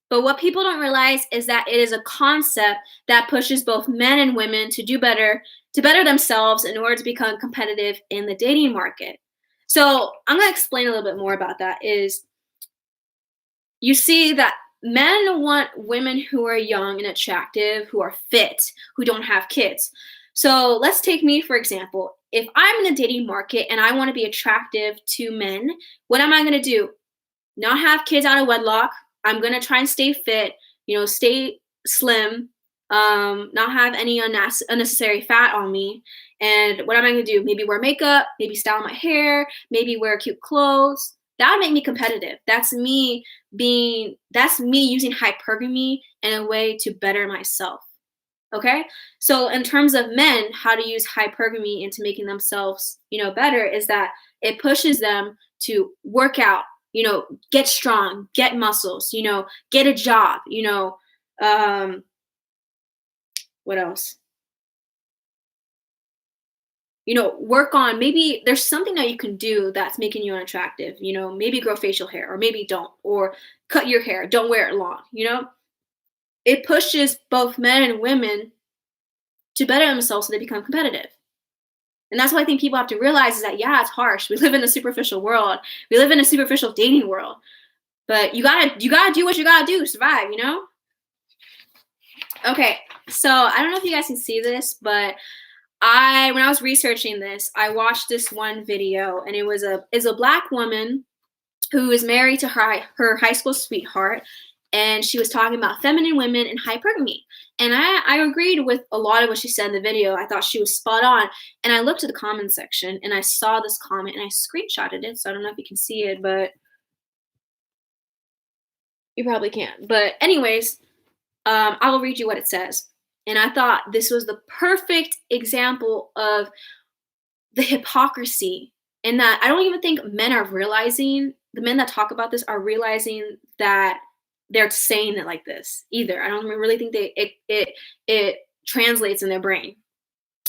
But what people don't realize is that it is a concept that pushes both men and women to better themselves in order to become competitive in the dating market. So I'm going to explain a little bit more about that. Is you see that men want women who are young and attractive, who are fit, who don't have kids. So let's take me, for example. If I'm in the dating market and I want to be attractive to men, what am I going to do? Not have kids out of wedlock. I'm going to try and stay fit, stay slim, not have any unnecessary fat on me. And what am I going to do? Maybe wear makeup, maybe style my hair, maybe wear cute clothes. That would make me competitive. That's me using hypergamy in a way to better myself. Okay? So in terms of men, how to use hypergamy into making themselves, better, is that it pushes them to work out, get strong, get muscles, get a job, what else? Work on, maybe there's something that you can do that's making you unattractive, maybe grow facial hair, or maybe don't, or cut your hair, don't wear it long, It pushes both men and women to better themselves so they become competitive. And that's what I think people have to realize, is that, yeah, it's harsh. We live in a superficial world. We live in a superficial dating world. But you gotta do what you gotta do to survive, Okay, so I don't know if you guys can see this, but when I was researching this, I watched this one video, and it's a Black woman who is married to her high school sweetheart, and she was talking about feminine women and hypergamy. And I agreed with a lot of what she said in the video. I thought she was spot on. And I looked at the comment section, and I saw this comment, and I screenshotted it. So I don't know if you can see it, but You probably can't. But anyways, I will read you what it says. And I thought this was the perfect example of the hypocrisy, and that I don't even think men are realizing, the men that talk about this are realizing that they're saying it like this either. I don't really think it translates in their brain.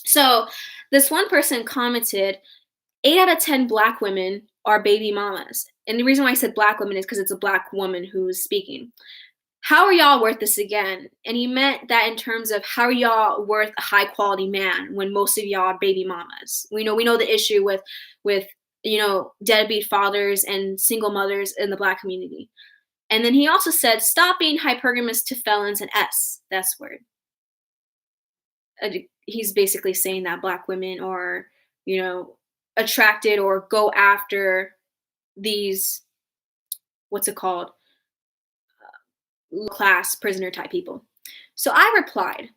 So this one person commented, 8 out of 10 black women are baby mamas. And the reason why I said black women is because it's a black woman who is speaking. How are y'all worth this again? And he meant that in terms of how are y'all worth a high quality man when most of y'all are baby mamas. We know the issue with deadbeat fathers and single mothers in the black community. And then he also said, stop being hypergamous to felons and S word. He's basically saying that black women are, attracted or go after these, what's it called? Class prisoner type people. So I replied,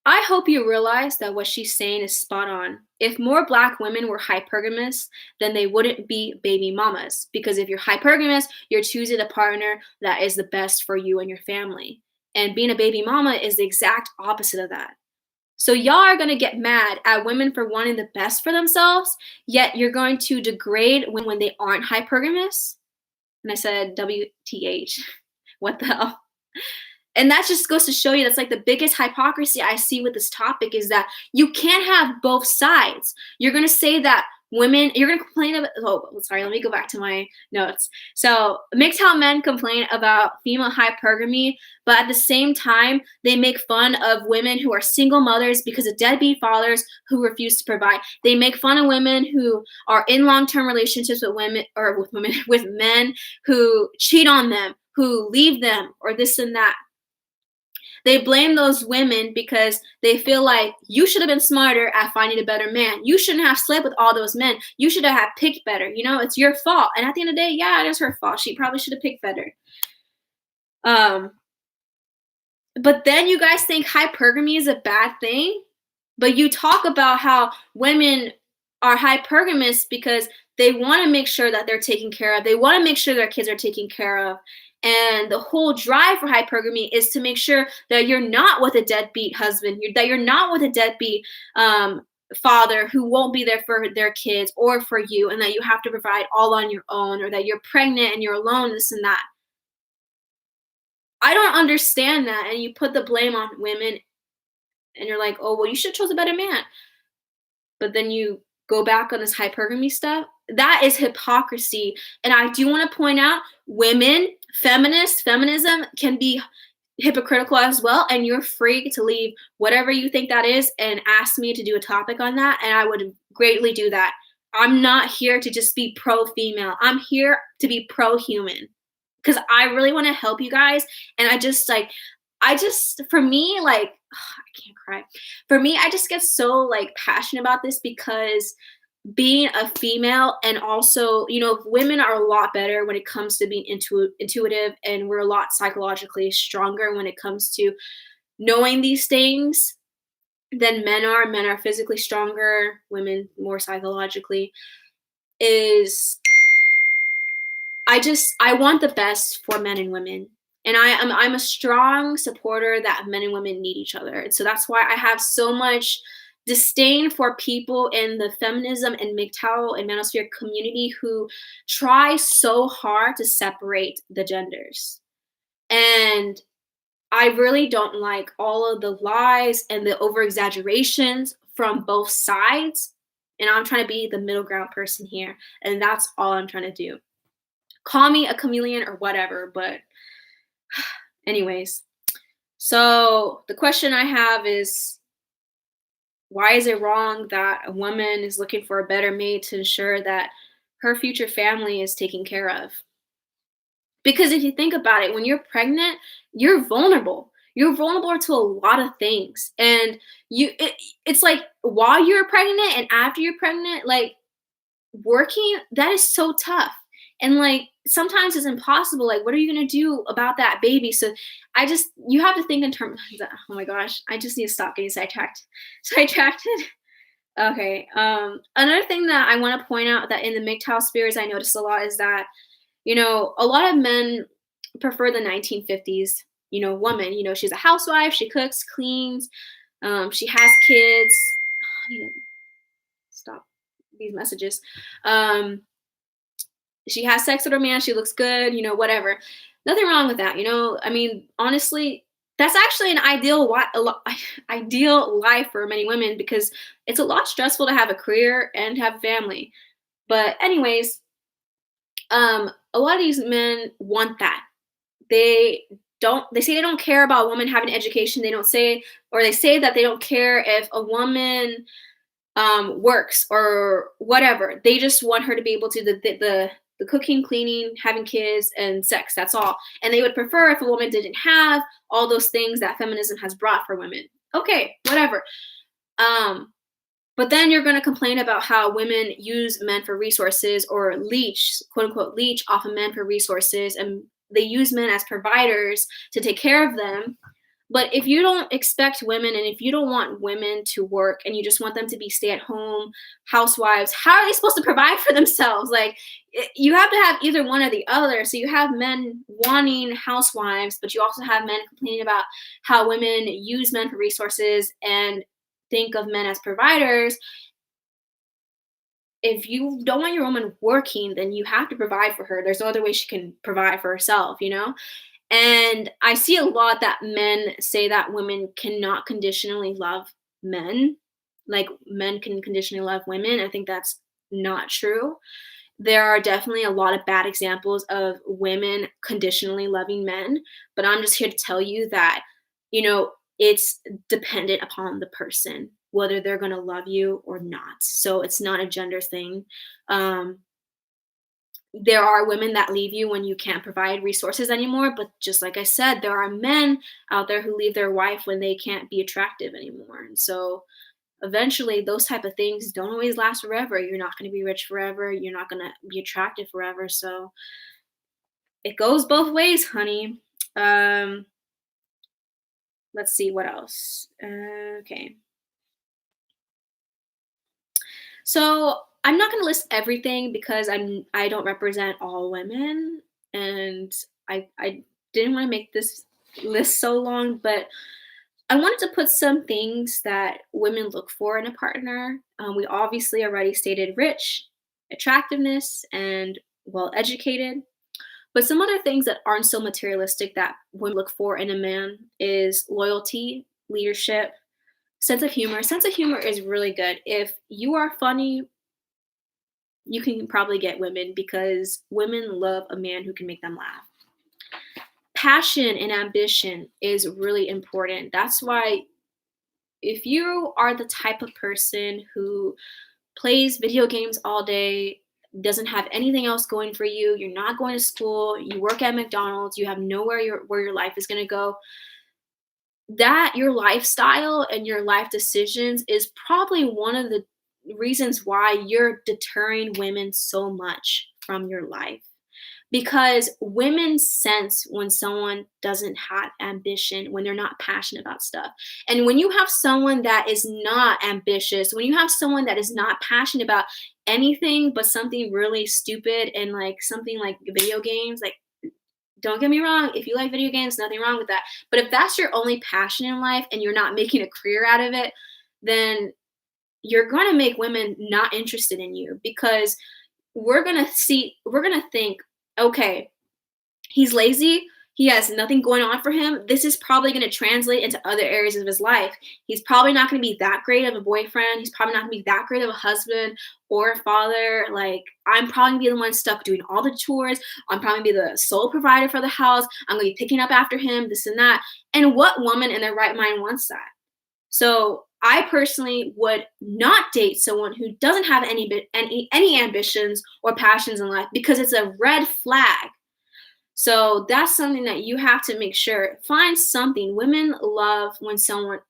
I hope you realize that what she's saying is spot on. If more black women were hypergamous, then they wouldn't be baby mamas. Because if you're hypergamous, you're choosing a partner that is the best for you and your family. And being a baby mama is the exact opposite of that. So y'all are going to get mad at women for wanting the best for themselves, yet you're going to degrade when they aren't hypergamous. And I said, WTH. What the hell? And that just goes to show you that's like the biggest hypocrisy I see with this topic is that you can't have both sides. You're going to say that women, you're going to complain about, let me go back to my notes. So mgtow men complain about female hypergamy, but at the same time, they make fun of women who are single mothers because of deadbeat fathers who refuse to provide. They make fun of women who are in long-term relationships with with men who cheat on them, who leave them, or this and that. They blame those women because they feel like you should have been smarter at finding a better man. You shouldn't have slept with all those men. You should have picked better. It's your fault. And at the end of the day, yeah, it is her fault. She probably should have picked better. But then you guys think hypergamy is a bad thing, but you talk about how women are hypergamous because they want to make sure that they're taken care of. They want to make sure their kids are taken care of. And the whole drive for hypergamy is to make sure that you're not with a deadbeat husband, that you're not with a deadbeat father who won't be there for their kids or for you, and that you have to provide all on your own, or that you're pregnant and you're alone, this and that. I don't understand that. And you put the blame on women and you're like, oh, well, you should have chose a better man. But then you go back on this hypergamy stuff. That is hypocrisy. And I do want to point out, women, feminism can be hypocritical as well. And you're free to leave whatever you think that is and ask me to do a topic on that. And I would greatly do that. I'm not here to just be pro-female. I'm here to be pro-human. Because I really want to help you guys. And for me, like, I can't cry. For me, I just get so like passionate about this because being a female, and also, women are a lot better when it comes to being intuitive, and we're a lot psychologically stronger when it comes to knowing these things than men are. Men are physically stronger, women more psychologically. I want the best for men and women. And I'm a strong supporter that men and women need each other. And so that's why I have so much disdain for people in the feminism and mgtow and manosphere community who try so hard to separate the genders. And I really don't like all of the lies and the over exaggerations from both sides. And I'm trying to be the middle ground person here. And that's all I'm trying to do. Call me a chameleon or whatever, but anyways. So the question I have is, why is it wrong that a woman is looking for a better mate to ensure that her future family is taken care of? Because if you think about it, when you're pregnant, you're vulnerable. You're vulnerable to a lot of things. And it's like while you're pregnant and after you're pregnant, like working, that is so tough. And like sometimes it's impossible. Like, what are you gonna do about that baby? So you have to think in terms of, oh my gosh, I just need to stop getting sidetracked. Okay. Another thing that I want to point out that in the mgtow spheres I noticed a lot is that, a lot of men prefer the 1950s, woman. She's a housewife, she cooks, cleans, she has kids. I need to stop these messages. Um, she has sex with her man, she looks good, whatever. Nothing wrong with that, I mean, honestly, that's actually an ideal life for many women because it's a lot stressful to have a career and have a family. But anyways, a lot of these men want that. They they say they don't care about a woman having education. They don't say, or they say that they don't care if a woman works or whatever. They just want her to be able to the cooking, cleaning, having kids, and sex. That's all. And they would prefer if a woman didn't have all those things that feminism has brought for women. Okay, whatever. Um, but then you're going to complain about how women use men for resources or leech, quote unquote, leech off of men for resources, and they use men as providers to take care of them. But if you don't expect women and if you don't want women to work and you just want them to be stay at home housewives, how are they supposed to provide for themselves? Like, you have to have either one or the other. So you have men wanting housewives, but you also have men complaining about how women use men for resources and think of men as providers. If you don't want your woman working, then you have to provide for her. There's no other way she can provide for herself. And I see a lot that men say that women cannot conditionally love men, like men can conditionally love women. I think that's not true. There are definitely a lot of bad examples of women conditionally loving men, but I'm just here to tell you that, it's dependent upon the person, whether they're going to love you or not. So it's not a gender thing. Um, there are women that leave you when you can't provide resources anymore, but just like I said, there are men out there who leave their wife when they can't be attractive anymore. And so eventually those type of things don't always last forever. You're not going to be rich forever, you're not going to be attractive forever. So it goes both ways, honey. um let's see what else. Okay, so I'm not going to list everything because I don't represent all women, and I didn't want to make this list so long, but I wanted to put some things that women look for in a partner. We obviously already stated rich, attractiveness, and well educated. But some other things that aren't so materialistic that women look for in a man is loyalty, leadership, sense of humor. Sense of humor is really good. If you are funny, you can probably get women because women love a man who can make them laugh. Passion and ambition is really important. That's why if you are the type of person who plays video games all day, doesn't have anything else going for you, you're not going to school, you work at McDonald's, you have nowhere where your life is going to go, that your lifestyle and your life decisions is probably one of the reasons why you're deterring women so much from your life, because women sense when someone doesn't have ambition, when they're not passionate about stuff. And when you have someone that is not ambitious, when you have someone that is not passionate about anything but something really stupid and like something like video games, like, don't get me wrong, if you like video games, nothing wrong with that. But if that's your only passion in life and you're not making a career out of it, then you're going to make women not interested in you, because we're going to think, okay, he's lazy, he has nothing going on for him. This is probably going to translate into other areas of his life. He's probably not going to be that great of a boyfriend. He's probably not going to be that great of a husband or a father. Like, I'm probably going to be the one stuck doing all the chores. I'm probably going to be the sole provider for the house. I'm going to be picking up after him, this and that. And what woman in their right mind wants that? So I personally would not date someone who doesn't have any ambitions or passions in life, because it's a red flag. So that's something that you have to make sure. Find something. Women love when someone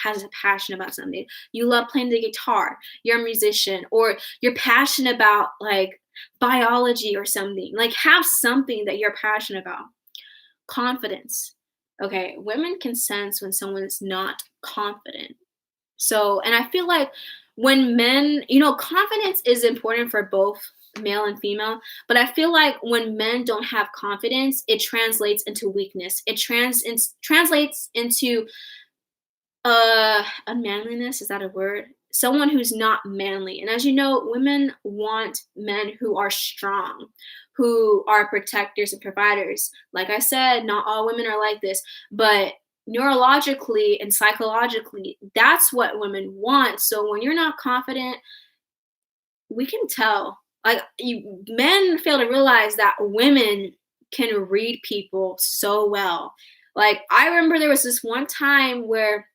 has a passion about something. You love playing the guitar, you're a musician, or you're passionate about like biology or something. Like, have something that you're passionate about. Confidence. Okay, women can sense when someone is not confident. So, and I feel like when men, confidence is important for both male and female, but I feel like when men don't have confidence, it translates into weakness. Translates into unmanliness, is that a word? Someone who's not manly. And as you know, women want men who are strong, who are protectors and providers. Like I said, not all women are like this, but neurologically and psychologically, that's what women want. So when you're not confident, we can tell. Men fail to realize that women can read people so well. Like I remember there was this one time where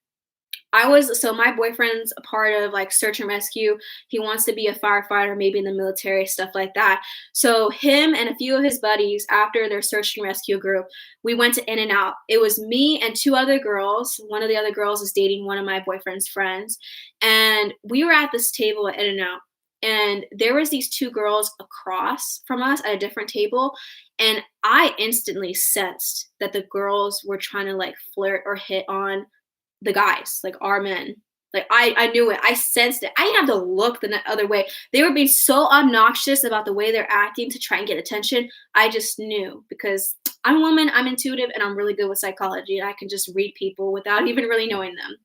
my boyfriend's a part of like search and rescue. He wants to be a firefighter, maybe in the military, stuff like that. So him and a few of his buddies, after their search and rescue group, we went to In and Out. It was me and two other girls. One of the other girls is dating one of my boyfriend's friends. And we were at this table at In and Out. And there was these two girls across from us at a different table. And I instantly sensed that the girls were trying to like flirt or hit on the guys, like our men. Like I knew it. I sensed it. I didn't have to look the other way. They were being so obnoxious about the way they're acting to try and get attention. I just knew because I'm a woman, I'm intuitive, and I'm really good with psychology, and I can just read people without even really knowing them.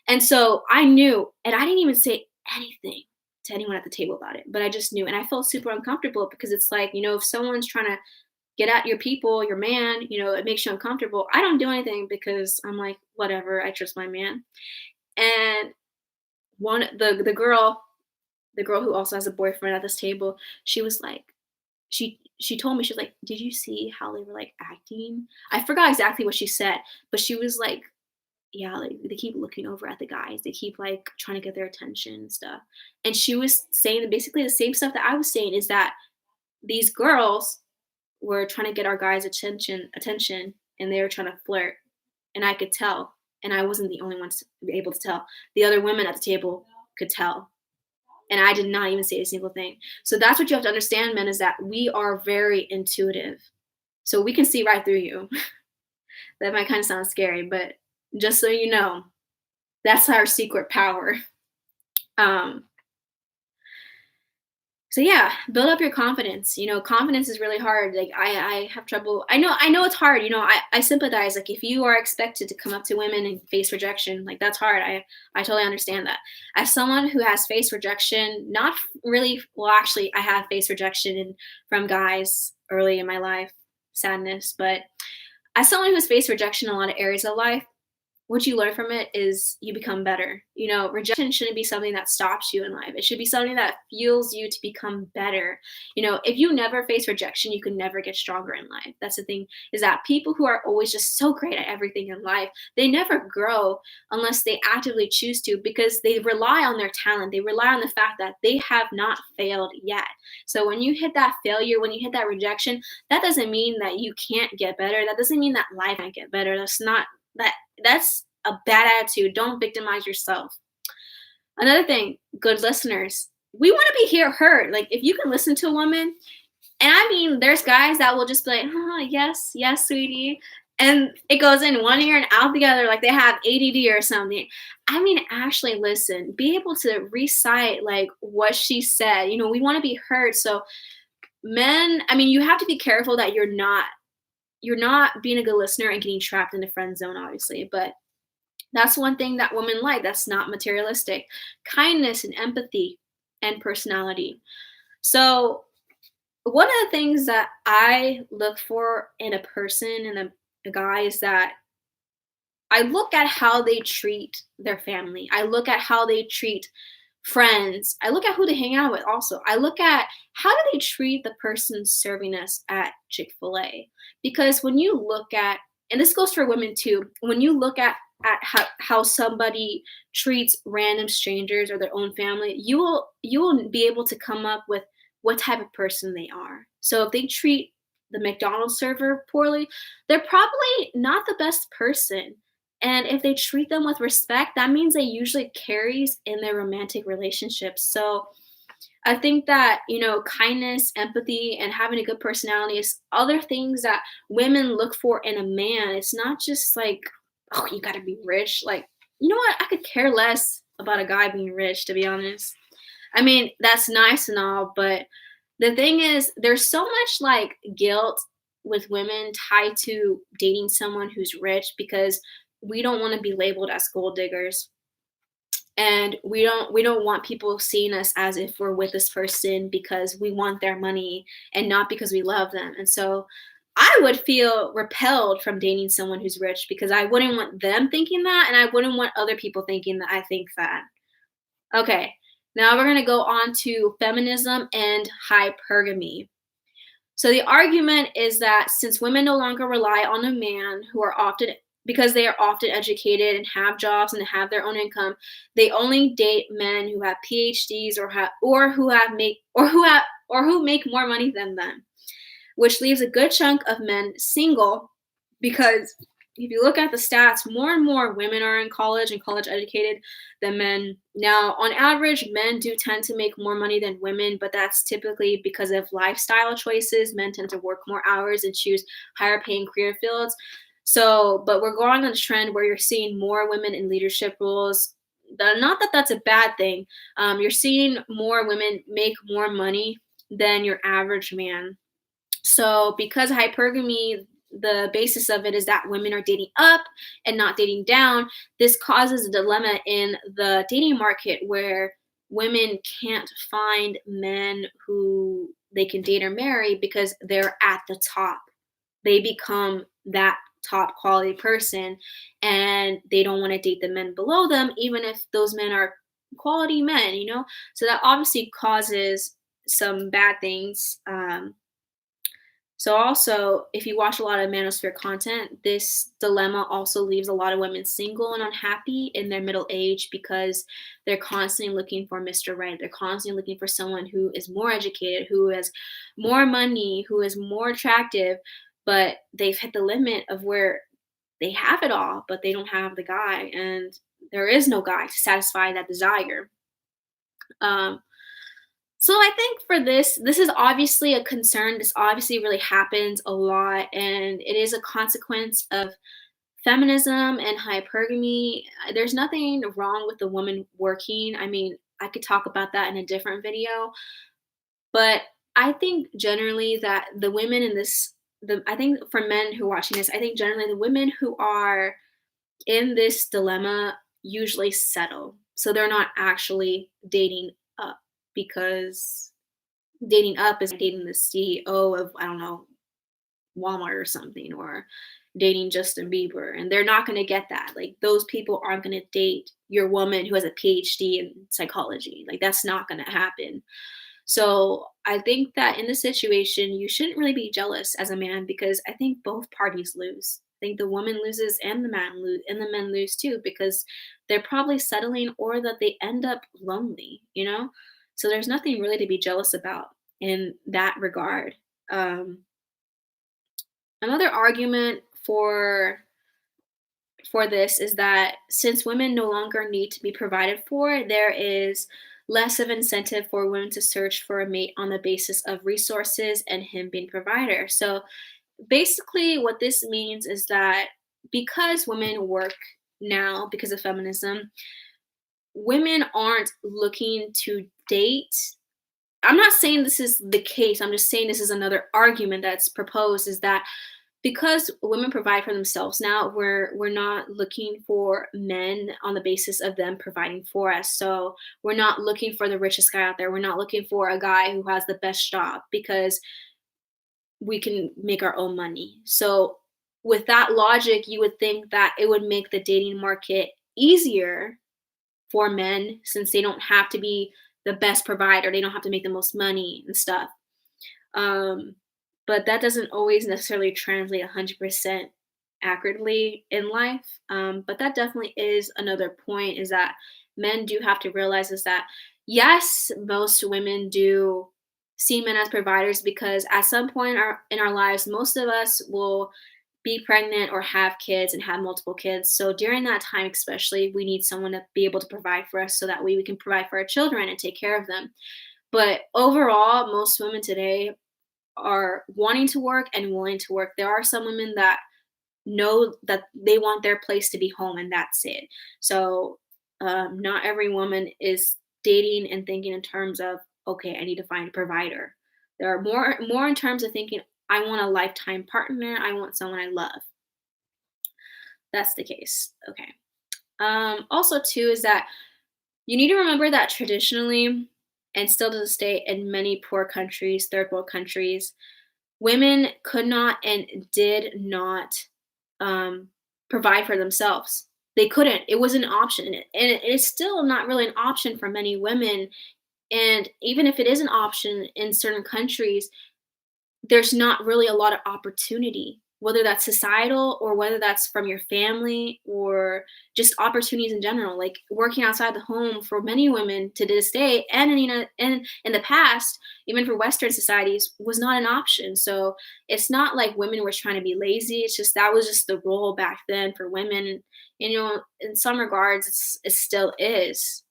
And so I knew, and I didn't even say anything to anyone at the table about it, but I just knew. And I felt super uncomfortable because it's like, if someone's trying to get at your people, your man, it makes you uncomfortable. I don't do anything because I'm like, whatever, I trust my man. And the girl who also has a boyfriend at this table, she was like, she told me, she was like, did you see how they were like acting? I forgot exactly what she said, but she was like, yeah, like they keep looking over at the guys. They keep like trying to get their attention and stuff. And she was saying basically the same stuff that I was saying, is that these girls were trying to get our guys' attention, and they were trying to flirt, and I could tell, and I wasn't the only one to be able to tell. The other women at the table could tell, and I did not even say a single thing. So that's what you have to understand, men, is that we are very intuitive, so we can see right through you. That might kind of sound scary, but just so you know, that's our secret power. So yeah, build up your confidence. Confidence is really hard. Like I have trouble. I know it's hard. I sympathize. Like if you are expected to come up to women and face rejection, like that's hard. I totally understand that. As someone who has faced rejection, not really, well, actually I have faced rejection from guys early in my life, sadness, but as someone who's faced rejection in a lot of areas of life, what you learn from it is you become better. Rejection shouldn't be something that stops you in life. It should be something that fuels you to become better. If you never face rejection, you can never get stronger in life. That's the thing, is that people who are always just so great at everything in life, they never grow unless they actively choose to, because they rely on their talent. They rely on the fact that they have not failed yet. So when you hit that failure, when you hit that rejection, that doesn't mean that you can't get better. That doesn't mean that life can't get better. That's a bad attitude. Don't victimize yourself. Another thing, good listeners. We want to be heard. Like if you can listen to a woman, and I mean, there's guys that will just be like, yes, sweetie. And it goes in one ear and out the other, like they have ADD or something. I mean, actually listen, be able to recite like what she said. We want to be heard. So men, I mean, you have to be careful that you're not being a good listener and getting trapped in the friend zone, obviously. But that's one thing that women like. That's not materialistic. Kindness and empathy and personality. So one of the things that I look for in a person and a guy is that I look at how they treat their family. I look at how they treat friends. I look at who they hang out with also. I look at how do they treat the person serving us at Chick-fil-A. Because when you look at, and this goes for women too, when you look at how somebody treats random strangers or their own family, you will be able to come up with what type of person they are. So if they treat the McDonald's server poorly, they're probably not the best person. And if they treat them with respect, that means they usually carries in their romantic relationships. So I think that, kindness, empathy, and having a good personality is other things that women look for in a man. It's not just like, oh, you gotta be rich. Like, you know what? I could care less about a guy being rich, to be honest. I mean, that's nice and all, but The thing is, there's so much like guilt with women tied to dating someone who's rich because we don't want to be labeled as gold diggers, and we don't want people seeing us as if we're with this person because we want their money and not because we love them. And so I would feel repelled from dating someone who's rich because I wouldn't want them thinking that, and I wouldn't want other people thinking that I think that. Okay, now we're going to go on to feminism and hypergamy. So the argument is that since women no longer rely on a man who are often because they are often educated and have jobs and have their own income, they only date men who have PhDs or who make more money than them, which leaves a good chunk of men single because if you look at the stats, more and more women are in college and college educated than men. Now, on average, men do tend to make more money than women, but that's typically because of lifestyle choices. Men tend to work more hours and choose higher paying career fields. So, but we're going on a trend where you're seeing more women in leadership roles. Not that that's a bad thing. You're seeing more women make more money than your average man. So, because hypergamy, the basis of it is that women are dating up and not dating down, this causes a dilemma in the dating market where women can't find men who they can date or marry because they're at the top. They become that top quality person and they don't want to date the men below them, even if those men are quality men. So, that obviously causes some bad things. So also, if you watch a lot of manosphere content, this dilemma also leaves a lot of women single and unhappy in their middle age because they're constantly looking for Mr. Right. They're constantly looking for someone who is more educated, who has more money, who is more attractive, but they've hit the limit of where they have it all, but they don't have the guy, and there is no guy to satisfy that desire. Um, so I think for this is obviously a concern. This obviously really happens a lot, and it is a consequence of feminism and hypergamy. There's nothing wrong with the woman working. I mean, I could talk about that in a different video, but I think generally that the women in this, I think for men who are watching this, I think generally the women who are in this dilemma usually settle. So they're not actually dating up because dating up is dating the CEO of, I don't know, Walmart or something, or dating Justin Bieber. And they're not going to get that. Like, those people aren't going to date your woman who has a PhD in psychology. Like, that's not going to happen. So I think that in this situation, you shouldn't really be jealous as a man because I think both parties lose. I think the woman loses and the men lose too because they're probably settling or that they end up lonely. So there's nothing really to be jealous about in that regard. Um, Another argument for this is that since women no longer need to be provided for, there is less of incentive for women to search for a mate on the basis of resources and him being provider. So basically what this means is that because women work now because of feminism, women aren't looking to date. I'm not saying this is the case. I'm just saying this is another argument that's proposed is that because women provide for themselves now, we're not looking for men on the basis of them providing for us. So we're not looking for the richest guy out there. We're not looking for a guy who has the best job because we can make our own money. So with that logic, you would think that it would make the dating market easier for men since they don't have to be the best provider. They don't have to make the most money and stuff. Um, but that doesn't always necessarily translate 100% accurately in life. But that definitely is another point is that men do have to realize is that, yes, most women do see men as providers because at some point in our lives, most of us will be pregnant or have kids and have multiple kids. So during that time, especially, we need someone to be able to provide for us so that way we can provide for our children and take care of them. But overall, most women today are wanting to work and willing to work. There are some women that know that they want their place to be home and that's it. So not every woman is dating and thinking in terms of, okay, I need to find a provider. There are more in terms of thinking, I want a lifetime partner, I want someone I love. That's the case. Okay. Also too is that you need to remember that traditionally, and still to this day in many poor countries, third world countries, women could not and did not um, provide for themselves. They couldn't. It wasn't an option, and it is still not really an option for many women. And even if it is an option in certain countries, there's not really a lot of opportunity, whether that's societal or whether that's from your family or just opportunities in general. Like working outside the home for many women to this day, and in the past, even for Western societies, was not an option. So it's not like women were trying to be lazy. It's just that was just the role back then for women. And in some regards, it still is.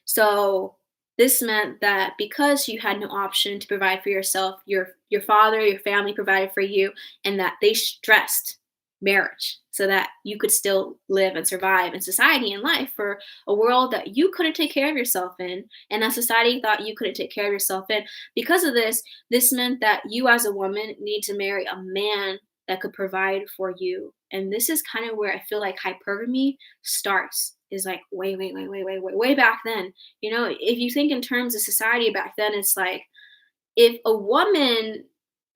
So this meant that because you had no option to provide for yourself, your father, your family provided for you, and that they stressed marriage so that you could still live and survive in society and life for a world that you couldn't take care of yourself in, and that society thought you couldn't take care of yourself in. Because of this meant that you as a woman need to marry a man that could provide for you. And this is kind of where I feel like hypergamy starts, is like way back then. If you think in terms of society back then, it's like if a woman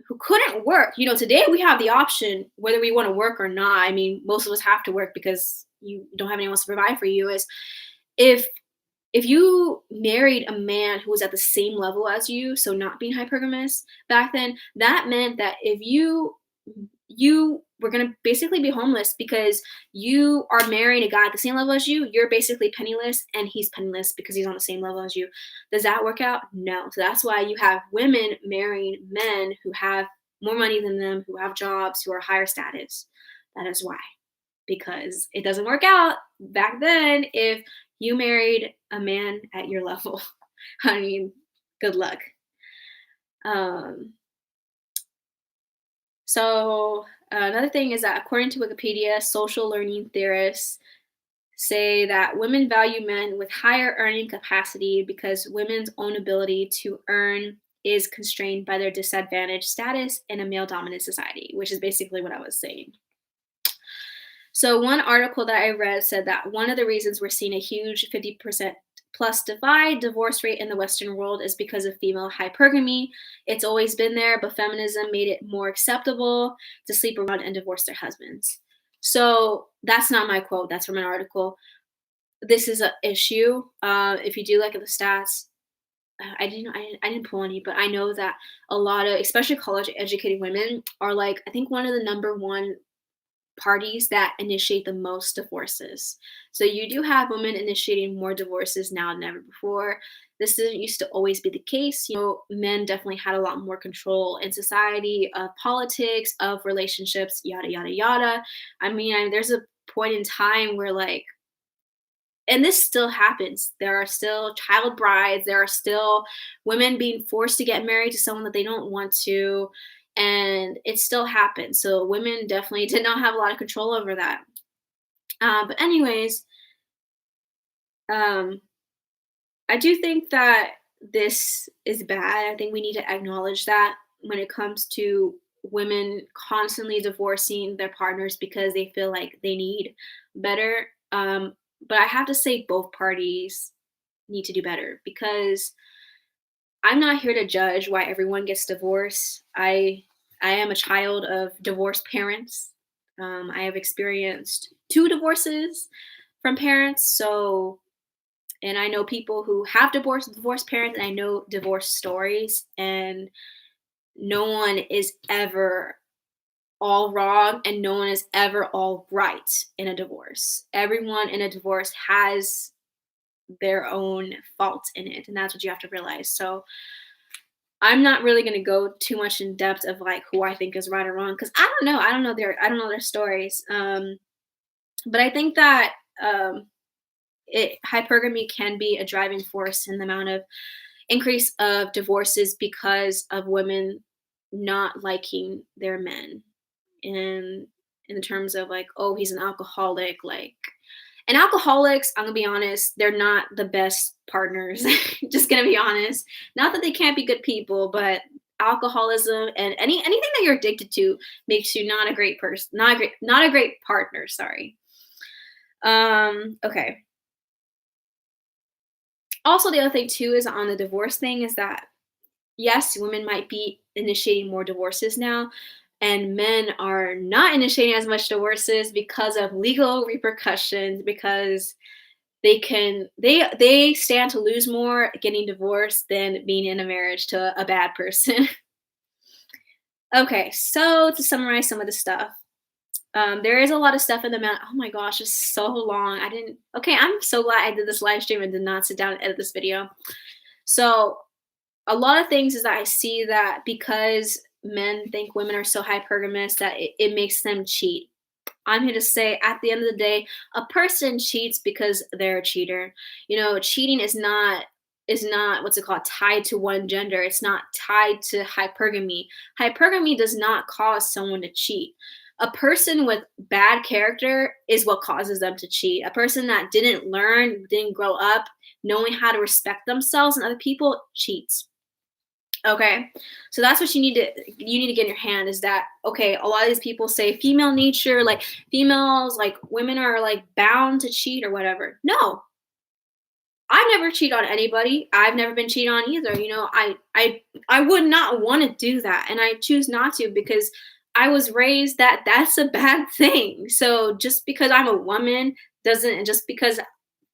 who couldn't work, today we have the option whether we want to work or not. I mean, most of us have to work because you don't have anyone else to provide for you. Is if if you married a man who was at the same level as you, so not being hypergamous back then, that meant that if you were going to basically be homeless because you are marrying a guy at the same level as you. You're basically penniless, and he's penniless because he's on the same level as you. Does that work out? No. So that's why you have women marrying men who have more money than them, who have jobs, who are higher status. That is why. Because it doesn't work out back then if you married a man at your level. I mean, good luck. Um, So, another thing is that according to Wikipedia, social learning theorists say that women value men with higher earning capacity because women's own ability to earn is constrained by their disadvantaged status in a male dominant society, which is basically what I was saying. So, one article that I read said that one of the reasons we're seeing a huge 50% plus divorce rate in the Western world is because of female hypergamy. It's always been there, but feminism made it more acceptable to sleep around and divorce their husbands. So, that's not my quote, that's from an article. This is an issue. If you do look at the stats, I didn't pull any, but I know that a lot of, especially college educated women, are like, I think one of the number one parties that initiate the most divorces. So you do have women initiating more divorces now than ever before. This didn't used to always be the case. Men definitely had a lot more control in society, of politics, of relationships, yada, yada, yada. There's a point in time where, like, and this still happens. There are still child brides. There are still women being forced to get married to someone that they don't want to. And it still happens. So women definitely did not have a lot of control over that. But anyways, um, I do think that this is bad. I think we need to acknowledge that when it comes to women constantly divorcing their partners because they feel like they need better. But I have to say both parties need to do better, because I'm not here to judge why everyone gets divorced. I am a child of divorced parents. I have experienced two divorces from parents. So, and I know people who have divorced parents, and I know divorce stories, and no one is ever all wrong and no one is ever all right in a divorce. Everyone in a divorce has their own fault in it, and that's what you have to realize. So I'm not really going to go too much in depth of like who I think is right or wrong, because I don't know their stories. But I think that hypergamy can be a driving force in the amount of increase of divorces because of women not liking their men, in in terms of like, oh, he's an alcoholic, like, And alcoholics, I'm gonna be honest, they're not the best partners. Just gonna be honest. Not that they can't be good people, but alcoholism and anything that you're addicted to makes you not a great person, not a great partner, sorry. Okay. Also, the other thing too is on the divorce thing is that yes, women might be initiating more divorces now, and men are not initiating as much divorces because of legal repercussions, because they stand to lose more getting divorced than being in a marriage to a bad person. Okay, so to summarize some of the stuff, there is a lot of stuff in the oh my gosh, it's so long. I didn't. Okay, I'm so glad I did this live stream and did not sit down and edit this video. So a lot of things is that I see that because men think women are so hypergamous that it makes them cheat. I'm here to say at the end of the day, a person cheats because they're a cheater. You know, cheating is not what's it called tied to one gender. It's not tied to hypergamy. Hypergamy does not cause someone to cheat. A person with bad character is what causes them to cheat. A person that didn't learn, didn't grow up knowing how to respect themselves and other people cheats. Okay. So that's what you need to get in your hand is that okay, a lot of these people say female nature, like females, like women are like bound to cheat or whatever. No, I've never cheated on anybody. I've never been cheated on either. You know, I would not want to do that and I choose not to because I was raised that that's a bad thing. So just because I'm a woman doesn't and just because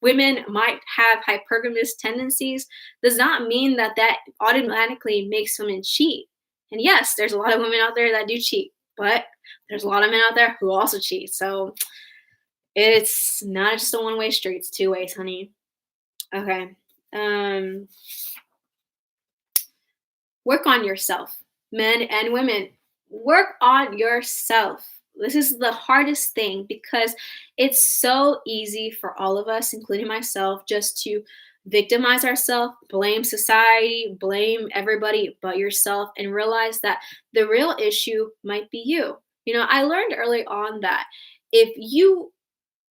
women might have hypergamous tendencies does not mean that that automatically makes women cheat. And yes, there's a lot of women out there that do cheat, but there's a lot of men out there who also cheat. So it's not just a one way street, it's two ways, honey. Okay. Um, Work on yourself, men and women. Work on yourself. This is the hardest thing because it's so easy for all of us, including myself, just to victimize ourselves, blame society, blame everybody but yourself, and realize that the real issue might be you. You know, I learned early on that if you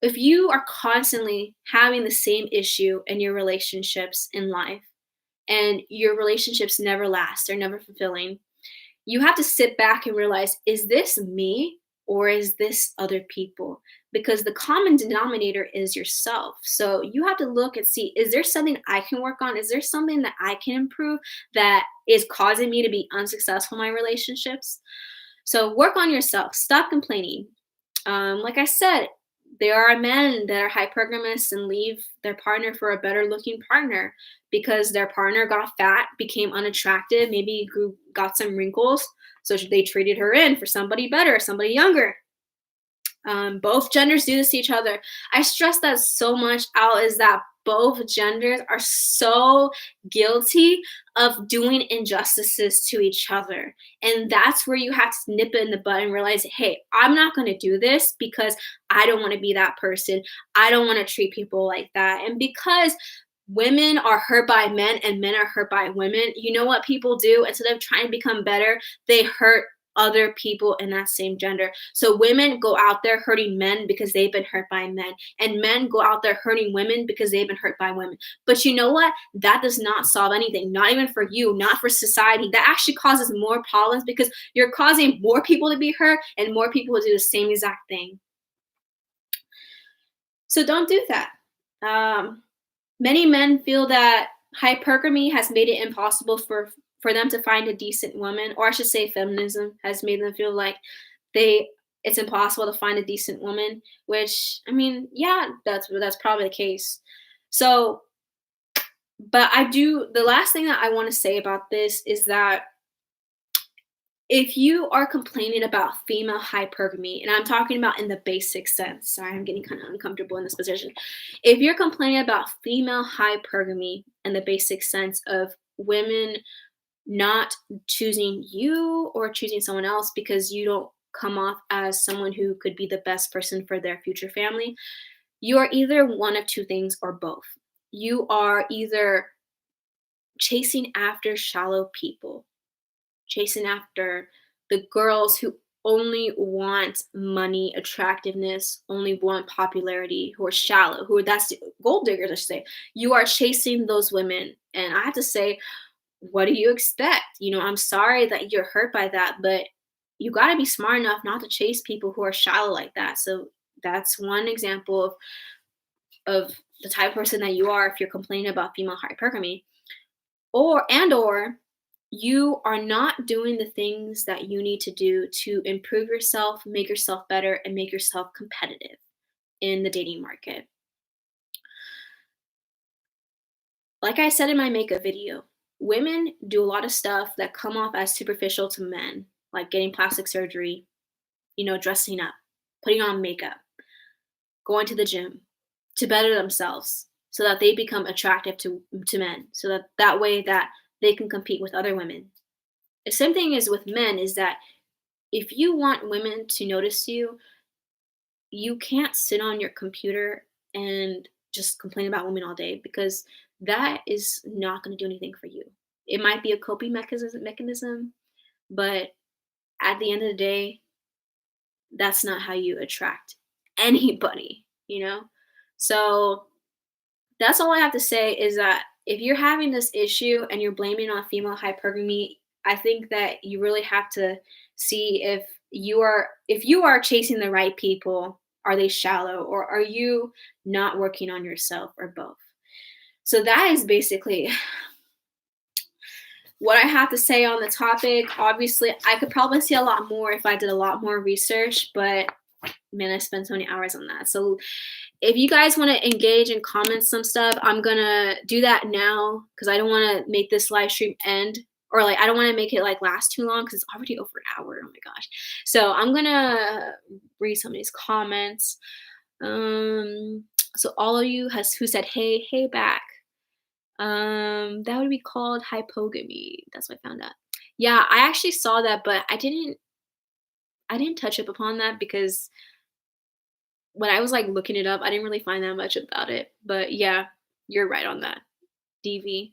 if you are constantly having the same issue in your relationships in life and your relationships never last, they're never fulfilling, you have to sit back and realize, is this me or is this other people? Because the common denominator is yourself. So you have to look and see, is there something I can work on? Is there something that I can improve that is causing me to be unsuccessful in my relationships? So work on yourself. Stop complaining. Like I said, there are men that are hypergamous and leave their partner for a better looking partner because their partner got fat, became unattractive, maybe got some wrinkles. So they traded her in for somebody better, somebody younger. Both genders do this to each other. I stress that so much out is that both genders are so guilty of doing injustices to each other. And that's where you have to nip it in the bud and realize, hey, I'm not going to do this because I don't want to be that person. I don't want to treat people like that. And because women are hurt by men and men are hurt by women, you know what people do? Instead of trying to become better, they hurt other people in that same gender. So women go out there hurting men because they've been hurt by men, and men go out there hurting women because they've been hurt by women. But you know what? That does not solve anything, not even for you, not for society. That actually causes more problems because you're causing more people to be hurt and more people to do the same exact thing. So don't do that. Many men feel that hypergamy has made it impossible for them to find a decent woman, or I should say feminism has made them feel like they it's impossible to find a decent woman, which I mean, yeah, that's probably the case. So, but the last thing that I want to say about this is that if you are complaining about female hypergamy, and I'm talking about in the basic sense, sorry, I'm getting kind of uncomfortable in this position. If you're complaining about female hypergamy in the basic sense of women not choosing you or choosing someone else because you don't come off as someone who could be the best person for their future family, you are either one of two things or both. You are either chasing after shallow people, chasing after the girls who only want money, attractiveness, only want popularity, who are shallow, who are that's gold diggers, I should say. You are chasing those women. And I have to say, what do you expect? I'm sorry that you're hurt by that, but you got to be smart enough not to chase people who are shallow like that. So that's one example of the type of person that you are if you're complaining about female hypergamy. Or you are not doing the things that you need to do to improve yourself, make yourself better, and make yourself competitive in the dating market. Like I said in my makeup video, women do a lot of stuff that come off as superficial to men, like getting plastic surgery, dressing up, putting on makeup, going to the gym to better themselves so that they become attractive to men, so that way that they can compete with other women. The same thing is with men is that if you want women to notice you, you can't sit on your computer and just complain about women all day because that is not going to do anything for you. It might be a coping mechanism, but at the end of the day, that's not how you attract anybody. So that's all I have to say is that if you're having this issue and you're blaming on female hypergamy, I think that you really have to see if you are chasing the right people, are they shallow or are you not working on yourself or both? So that is basically what I have to say on the topic. Obviously, I could probably say a lot more if I did a lot more research, but man, I spent so many hours on that. So if you guys want to engage and comment some stuff, I'm gonna do that now because I don't want to make this live stream end or like I don't want to make it like last too long because it's already over an hour. Oh my gosh! So I'm gonna read some of these comments. So all of you who said hey back. That would be called hypogamy. That's what I found out. Yeah, I actually saw that, but I didn't touch up upon that because when I was like looking it up, I didn't really find that much about it. But yeah, you're right on that. DV.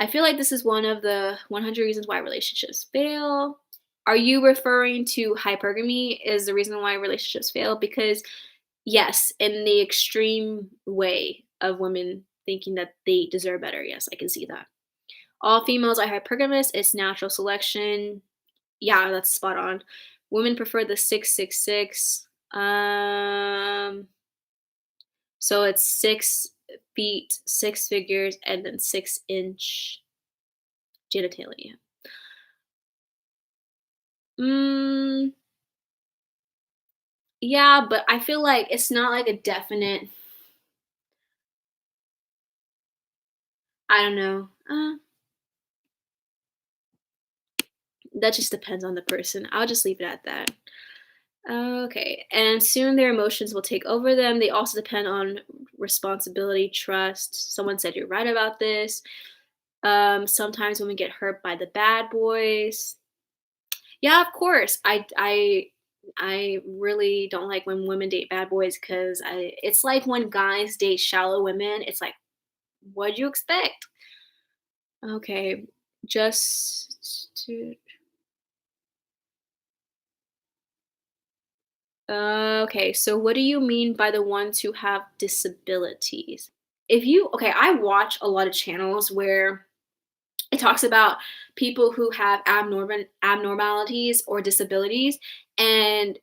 I feel like this is one of the 100 reasons why relationships fail. Are you referring to hypergamy is the reason why relationships fail? Because yes, in the extreme way of women thinking that they deserve better. Yes, I can see that. All females are hypergamous. It's natural selection. Yeah, that's spot on. Women prefer the 666. So it's 6 feet, six figures, and then 6-inch genitalia. Mm, yeah, but I feel like it's not like a definite. I don't know. That just depends on the person. I'll just leave it at that. Okay, and soon their emotions will take over them. They also depend on responsibility, trust. Someone said you're right about this. Sometimes women get hurt by the bad boys. Yeah, of course. I really don't like when women date bad boys because it's like when guys date shallow women. It's like, what'd you expect? Okay, just to okay, so what do you mean by the ones who have disabilities? Okay, I watch a lot of channels where it talks about people who have abnormalities or disabilities, and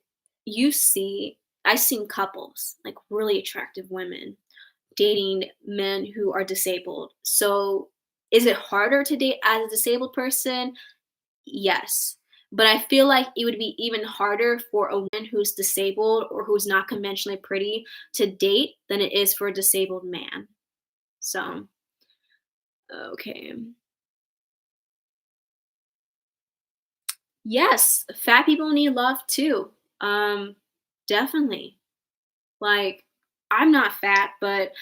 I've seen couples, like really attractive women, dating men who are disabled. So is it harder to date as a disabled person? Yes. But I feel like it would be even harder for a woman who's disabled or who's not conventionally pretty to date than it is for a disabled man. So, okay. Yes, fat people need love too. Um, Definitely. Like, I'm not fat, but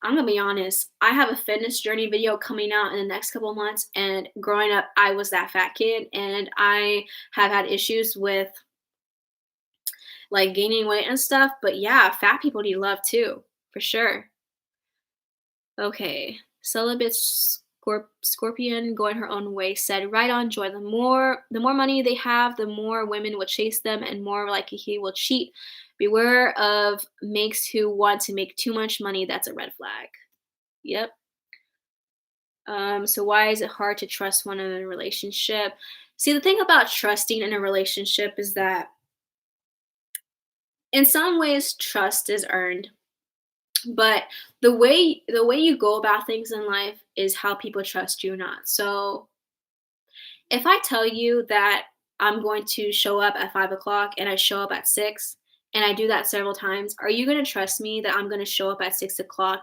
I'm gonna be honest. I have a fitness journey video coming out in the next couple of months, and growing up, I was that fat kid, and I have had issues with like gaining weight and stuff. But yeah, fat people need love too, for sure. Okay, celibates Scorpion, going her own way, said, "Right on, Joy. The more money they have, the more women will chase them, and more likely he will cheat. Beware of makes who want to make too much money. That's a red flag." Yep. So why is it hard to trust one in a relationship? See, the thing about trusting in a relationship is that in some ways trust is earned, but the way you go about things in life is how people trust you or not. So if I tell you that I'm going to show up at 5 o'clock and I show up at 6 and I do that several times, are you going to trust me that I'm going to show up at 6 o'clock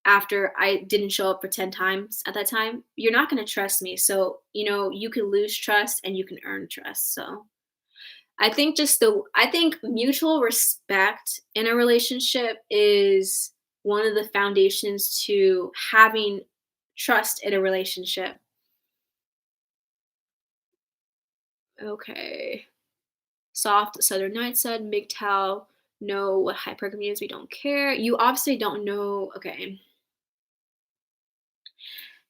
after I didn't show up for 10 times at that time? You're not going to trust me. So, you can lose trust and you can earn trust. So I think mutual respect in a relationship is one of the foundations to having trust in a relationship. Okay. Soft Southern Night said, mgtow know what hypergamy is. We don't care. You obviously don't know. Okay.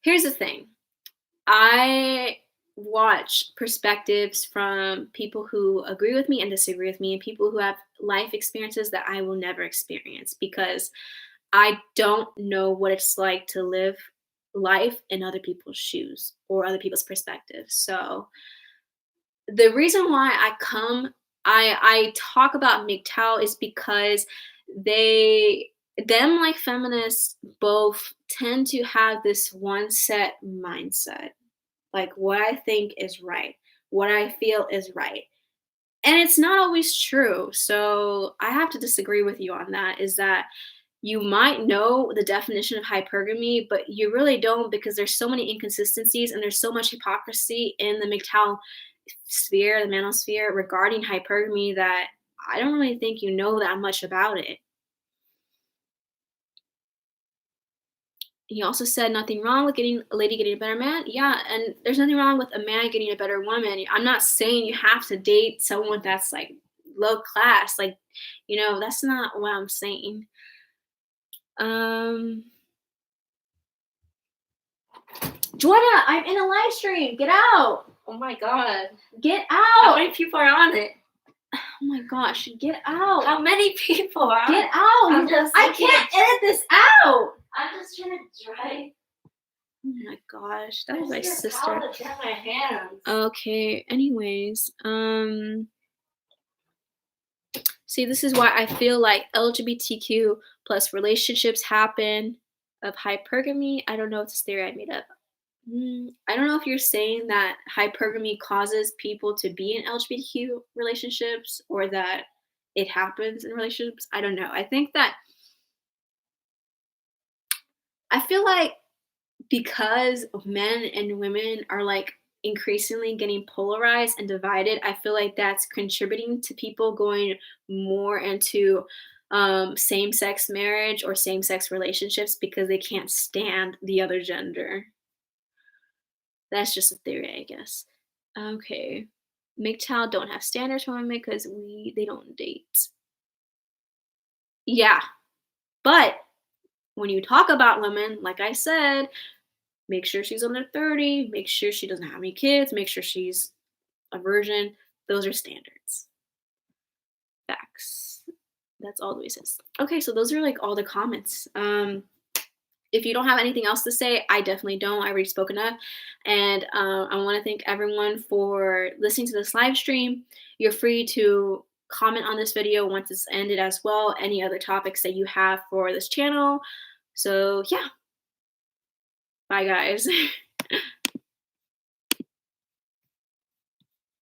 Here's the thing. I watch perspectives from people who agree with me and disagree with me, and people who have life experiences that I will never experience because I don't know what it's like to live life in other people's shoes or other people's perspectives. So the reason why I talk about mgtow is because they them like feminists both tend to have this one set mindset, like what I think is right, what I feel is right. And it's not always true. So I have to disagree with you on that, is that you might know the definition of hypergamy, but you really don't, because there's so many inconsistencies and there's so much hypocrisy in the mgtow sphere, the manosphere, regarding hypergamy that I don't really think you know that much about it. He also said nothing wrong with getting a lady getting a better man. Yeah, and there's nothing wrong with a man getting a better woman. I'm not saying you have to date someone that's like low class. Like, that's not what I'm saying. Um Joanna, I'm in a live stream. Get out. Oh my god. Get How out. many people are on it? Oh my gosh, get out. How many people are on Get it? out. I can't edit this out. I'm just trying to dry. Oh my gosh, that was my sister. To dry my hands. Okay, anyways, see, this is why I feel like LGBTQ plus relationships happen of hypergamy. I don't know if this theory I made up. I don't know if you're saying that hypergamy causes people to be in LGBTQ relationships or that it happens in relationships. I don't know. I feel like because men and women are like increasingly getting polarized and divided, I feel like that's contributing to people going more into same-sex marriage or same-sex relationships because they can't stand the other gender. That's just a theory, I guess. Okay. MGTOW don't have standards for women because they don't date. Yeah. But when you talk about women, like I said, make sure she's under 30, make sure she doesn't have any kids, make sure she's a virgin. Those are standards. Facts. That's all Louis says. Okay, so those are like all the comments. If you don't have anything else to say, I definitely don't. I already spoke enough. And I want to thank everyone for listening to this live stream. You're free to comment on this video once it's ended as well. Any other topics that you have for this channel. So yeah. Bye, guys.